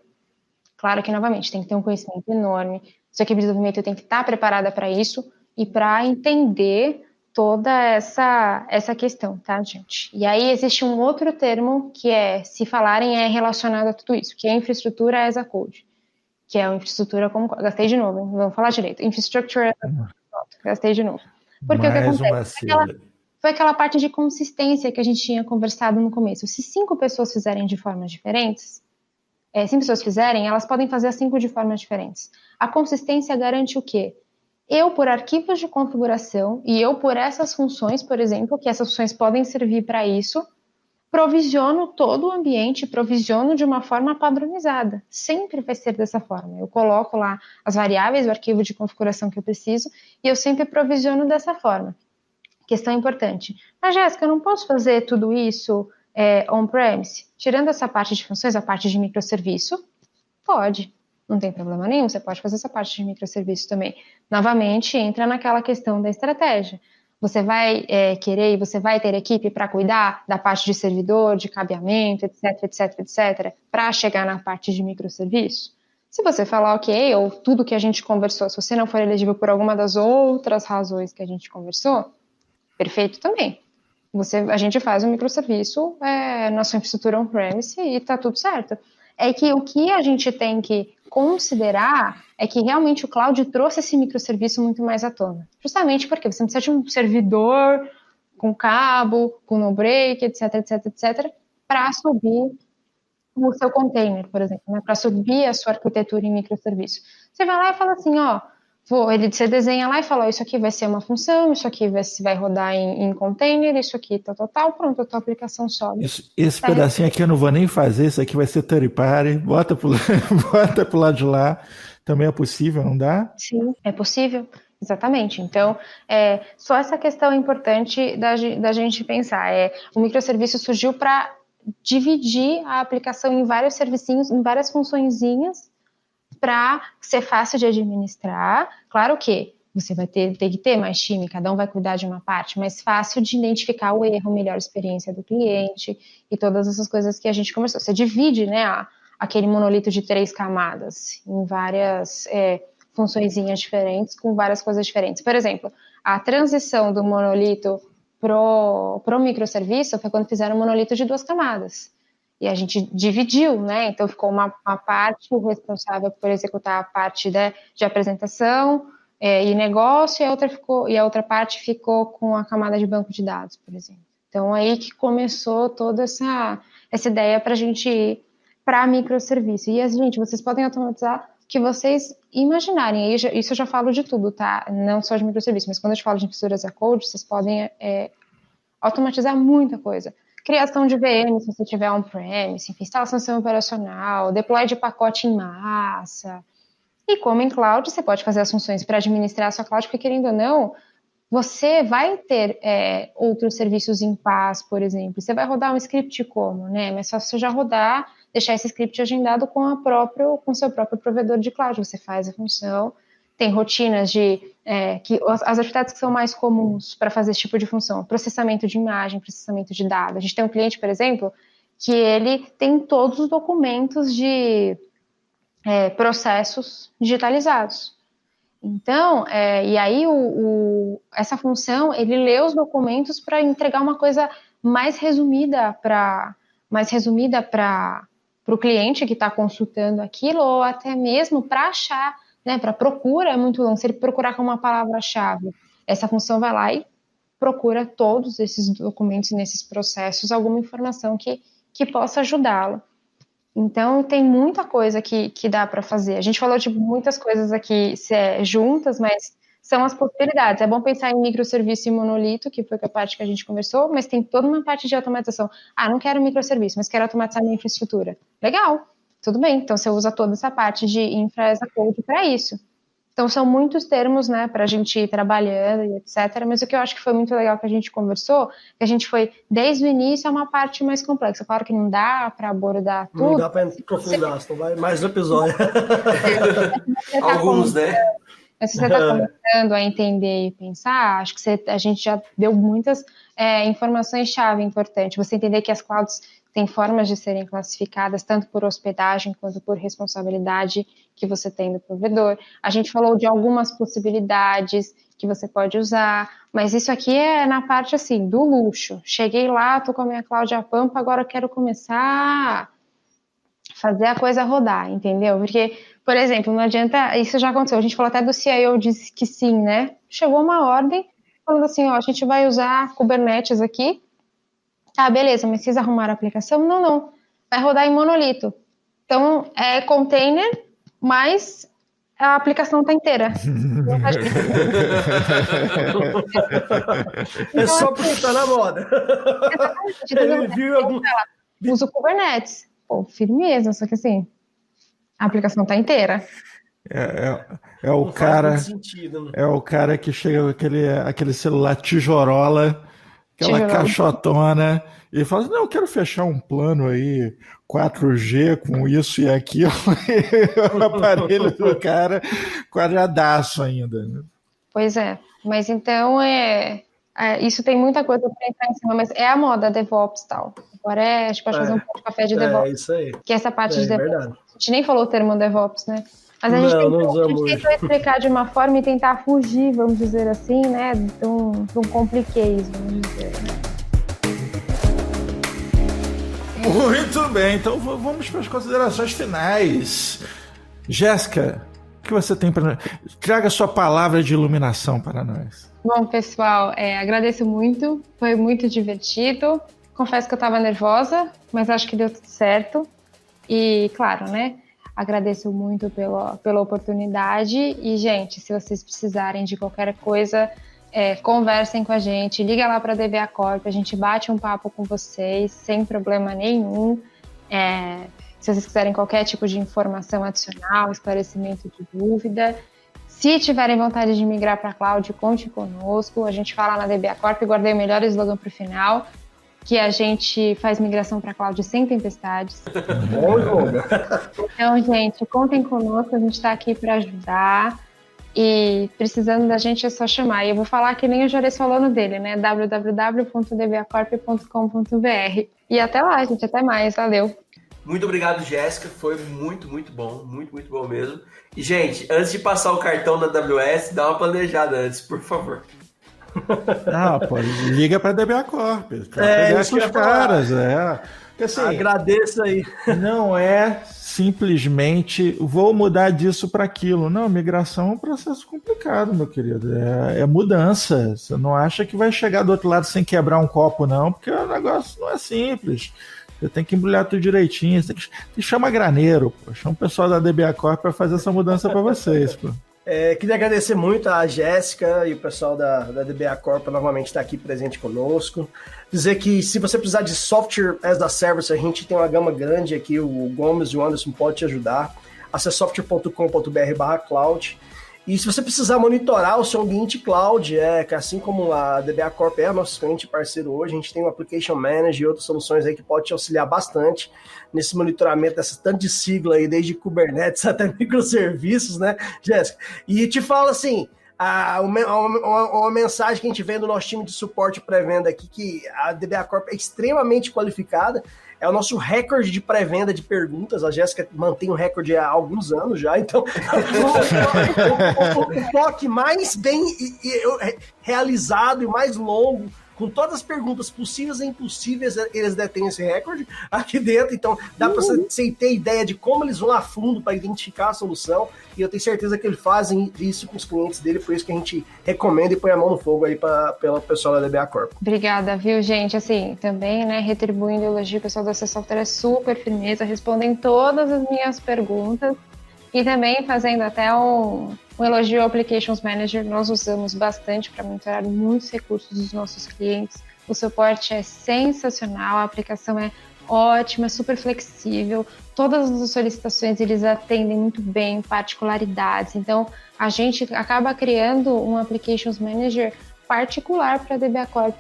Claro que, novamente, tem que ter um conhecimento enorme. Sua equipe de desenvolvimento tem que estar preparada para isso e para entender toda essa questão, tá, gente? E aí existe um outro termo que se falarem, é relacionado a tudo isso, que é infraestrutura as a code, que é a infraestrutura como... Gastei de novo, hein? Vamos falar direito. Infrastructure as a code. Gastei de novo. Porque mais o que acontece? Foi aquela parte de consistência que a gente tinha conversado no começo. Se 5 pessoas fizerem de formas diferentes, 5 pessoas fizerem, elas podem fazer as 5 de formas diferentes. A consistência garante o quê? Eu, por arquivos de configuração, e eu, por essas funções, por exemplo, que essas funções podem servir para isso, provisiono todo o ambiente, provisiono de uma forma padronizada. Sempre vai ser dessa forma. Eu coloco lá as variáveis, o arquivo de configuração que eu preciso, e eu sempre provisiono dessa forma. Questão importante. Mas, Jéssica, eu não posso fazer tudo isso on-premise? Tirando essa parte de funções, a parte de microserviço? Pode. Não tem problema nenhum, você pode fazer essa parte de microserviço também. Novamente, entra naquela questão da estratégia. Você vai querer e você vai ter equipe para cuidar da parte de servidor, de cabeamento, etc, etc, etc, para chegar na parte de microserviço? Se você falar ok, ou tudo que a gente conversou, se você não for elegível por alguma das outras razões que a gente conversou, perfeito também. A gente faz um microserviço na sua infraestrutura on-premise e está tudo certo. É que o que a gente tem que considerar é que realmente o cloud trouxe esse microserviço muito mais à tona. Justamente porque você não precisa de um servidor com cabo, com no-break, etc, etc, etc, para subir o seu container, por exemplo, para subir a sua arquitetura em microserviço. Você vai lá e fala assim, Você desenha lá e fala, isso aqui vai ser uma função, isso aqui vai rodar em container, isso aqui tal, pronto, a tua aplicação sobe. Esse pedacinho aqui eu não vou nem fazer, isso aqui vai ser third party, bota pro lado de lá, também é possível, não dá? Sim, é possível, exatamente. Então, só essa questão importante da gente pensar, o microserviço surgiu para dividir a aplicação em vários servicinhos, em várias funçõezinhas, para ser fácil de administrar. Claro que você vai ter que ter mais time, cada um vai cuidar de uma parte, mas fácil de identificar o erro, melhor experiência do cliente e todas essas coisas que a gente conversou. Você divide, né, aquele monolito de 3 camadas em várias funçõezinhas diferentes, com várias coisas diferentes. Por exemplo, a transição do monolito pro microserviço foi quando fizeram um monolito de 2 camadas. E a gente dividiu, né? Então ficou uma parte responsável por executar a parte de apresentação e negócio, e a outra parte ficou com a camada de banco de dados, por exemplo. Então aí que começou toda essa ideia para a gente ir para microserviço. E gente, vocês podem automatizar o que vocês imaginarem. Aí isso eu já falo de tudo, tá? Não só de microserviço, mas quando eu falo de infraestrutura as a code, vocês podem automatizar muita coisa. Criação de VM, se você tiver on-premise, enfim, instalação do sistema operacional, deploy de pacote em massa. E como em cloud, você pode fazer as funções para administrar a sua cloud, porque querendo ou não, você vai ter outros serviços em paz, por exemplo. Você vai rodar um script como, né? Mas só você já rodar, deixar esse script agendado com o seu próprio provedor de cloud. Você faz a função. Tem rotinas as atividades que são mais comuns para fazer esse tipo de função, processamento de imagem, processamento de dados. A gente tem um cliente, por exemplo, que ele tem todos os documentos de processos digitalizados. Então, e aí essa função, ele lê os documentos para entregar uma coisa mais resumida para o cliente que está consultando aquilo, ou até mesmo para achar, né, para procura é muito longo. Se ele procurar com uma palavra-chave, essa função vai lá e procura todos esses documentos, nesses processos, alguma informação que possa ajudá-lo. Então, tem muita coisa que dá para fazer. A gente falou de muitas coisas aqui juntas, mas são as possibilidades. É bom pensar em microserviço e monolito, que foi a parte que a gente conversou, mas tem toda uma parte de automatização. Não quero microserviço, mas quero automatizar minha infraestrutura. Legal. Tudo bem, então você usa toda essa parte de infra as a code para isso. Então são muitos termos, né, para a gente ir trabalhando e etc. Mas o que eu acho que foi muito legal que a gente conversou, que a gente foi desde o início a uma parte mais complexa. Claro que não dá para abordar tudo. Não dá para aprofundar, senão vai mais no episódio. Alguns, né? Mas se você está começando a entender e pensar, acho que a gente já deu muitas informações-chave importantes. Você entender que as clouds têm formas de serem classificadas, tanto por hospedagem quanto por responsabilidade que você tem do provedor. A gente falou de algumas possibilidades que você pode usar, mas isso aqui é na parte, assim, do luxo. Cheguei lá, estou com a minha Cláudia Pampa, agora eu quero começar a fazer a coisa rodar, entendeu? Porque, por exemplo, não adianta, isso já aconteceu, a gente falou até do CIO, disse que sim, né? Chegou uma ordem falando assim, a gente vai usar Kubernetes aqui. Tá, beleza, mas vocês arrumaram a aplicação? Não. Vai rodar em monolito. Então, é container, mas a aplicação está inteira. É só porque está na moda. Ele viu algum... Usa o Kubernetes. Pô, firmeza, só que assim, a aplicação está inteira. É o cara. Sentido, né? É o cara que chega com aquele celular tijorola, aquela caixotona, e fala assim, não, eu quero fechar um plano aí, 4G com isso e aquilo, e o aparelho do cara quadradaço ainda. Né? Pois é, mas então isso tem muita coisa para entrar em cima, mas é a moda DevOps e tal. Agora a gente pode fazer um pouco de café de DevOps. É isso aí. Que é essa parte de DevOps. Verdade. A gente nem falou o termo DevOps, né? Mas a gente tentou explicar de uma forma e tentar fugir, vamos dizer assim, né? De um compliquez, vamos dizer. Muito bem, então vamos para as considerações finais. Jéssica, o que você tem para nós? Traga sua palavra de iluminação para nós. Bom, pessoal, agradeço muito, foi muito divertido. Confesso que eu estava nervosa, mas acho que deu tudo certo. E, claro, né? Agradeço muito pela oportunidade e, gente, se vocês precisarem de qualquer coisa, conversem com a gente, liga lá para a DBA Corp, a gente bate um papo com vocês sem problema nenhum. Se vocês quiserem qualquer tipo de informação adicional, esclarecimento de dúvida, se tiverem vontade de migrar para a cloud, conte conosco. A gente fala na DBA Corp, guardei o melhor slogan para o final, que a gente faz migração para a cloud sem tempestades. Então, gente, contem conosco, a gente está aqui para ajudar. E precisando da gente é só chamar. E eu vou falar que nem o Juarez falando dele, né? www.dbacorp.com.br. E até lá, gente. Até mais. Valeu. Muito obrigado, Jéssica. Foi muito, muito bom. Muito, muito bom mesmo. E, gente, antes de passar o cartão na AWS, dá uma planejada antes, por favor. Pô, liga para a DBA Corp. Isso os caras, Porque, assim, agradeço aí. Não é simplesmente vou mudar disso para aquilo. Não, migração é um processo complicado, meu querido. É mudança. Você não acha que vai chegar do outro lado sem quebrar um copo, não, porque o negócio não é simples. Você tem que embrulhar tudo direitinho. Você tem que chamar graneiro, pô. Chama o pessoal da DBA Corp para fazer essa mudança para vocês, pô. Queria agradecer muito a Jéssica e o pessoal da DBA Corp novamente estar aqui presente conosco. Dizer que se você precisar de software as a service, a gente tem uma gama grande aqui, o Gomes e o Anderson podem te ajudar. Acesse software.com.br/cloud. E se você precisar monitorar o seu ambiente cloud, que assim como a DBA Corp é nosso cliente parceiro hoje, a gente tem o Application Manager e outras soluções aí que podem te auxiliar bastante nesse monitoramento dessa tanto de sigla aí, desde Kubernetes até microserviços, né, Jéssica? E te falo assim, uma mensagem que a gente vê do nosso time de suporte pré-venda aqui, que a DBA Corp é extremamente qualificada, é o nosso recorde de pré-venda de perguntas. A Jéssica mantém o recorde há alguns anos já, então o toque mais bem realizado e mais longo, com todas as perguntas possíveis e impossíveis, eles detêm esse recorde aqui dentro, então dá para você ter ideia de como eles vão a fundo para identificar a solução, e eu tenho certeza que eles fazem isso com os clientes dele, por isso que a gente recomenda e põe a mão no fogo aí pelo pessoal da DBA Corp. Obrigada, viu, gente? Assim, também, né, retribuindo o elogio, o pessoal da C-Software é super firmeza, respondem todas as minhas perguntas, e também fazendo até um elogio ao Applications Manager, nós usamos bastante para monitorar muitos recursos dos nossos clientes. O suporte é sensacional, a aplicação é ótima, super flexível, todas as solicitações eles atendem muito bem, particularidades. Então, a gente acaba criando um Applications Manager particular para a DBA Corp,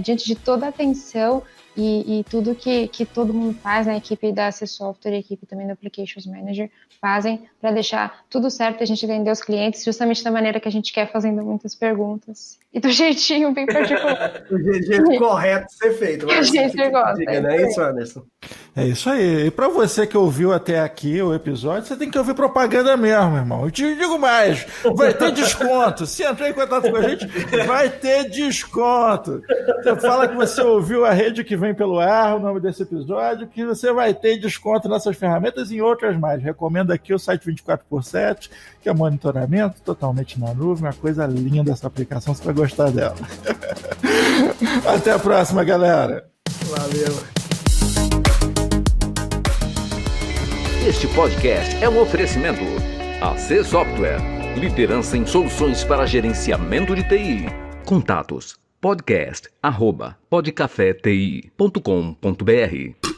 diante de toda a atenção e tudo que todo mundo faz, né? A equipe da C-Software e a equipe também do Applications Manager fazem para deixar tudo certo e a gente atender os clientes justamente da maneira que a gente quer, fazendo muitas perguntas. E do jeitinho bem particular. Do jeito correto de ser feito. A gente gosta. Não é isso, Anderson? É isso aí. E para você que ouviu até aqui o episódio, você tem que ouvir propaganda mesmo, irmão. Eu te digo mais, vai ter desconto. Se entrar em contato com a gente, vai ter desconto. Você fala que você ouviu a rede que vem pelo ar, o nome desse episódio, que você vai ter desconto nessas ferramentas e em outras mais. Recomendo aqui o site 24/7, que é monitoramento totalmente na nuvem, uma coisa linda essa aplicação, você vai gostar dela. Até a próxima, galera. Valeu. Este podcast é um oferecimento a C-Software, liderança em soluções para gerenciamento de TI. Contatos podcast@podcafeti.com.br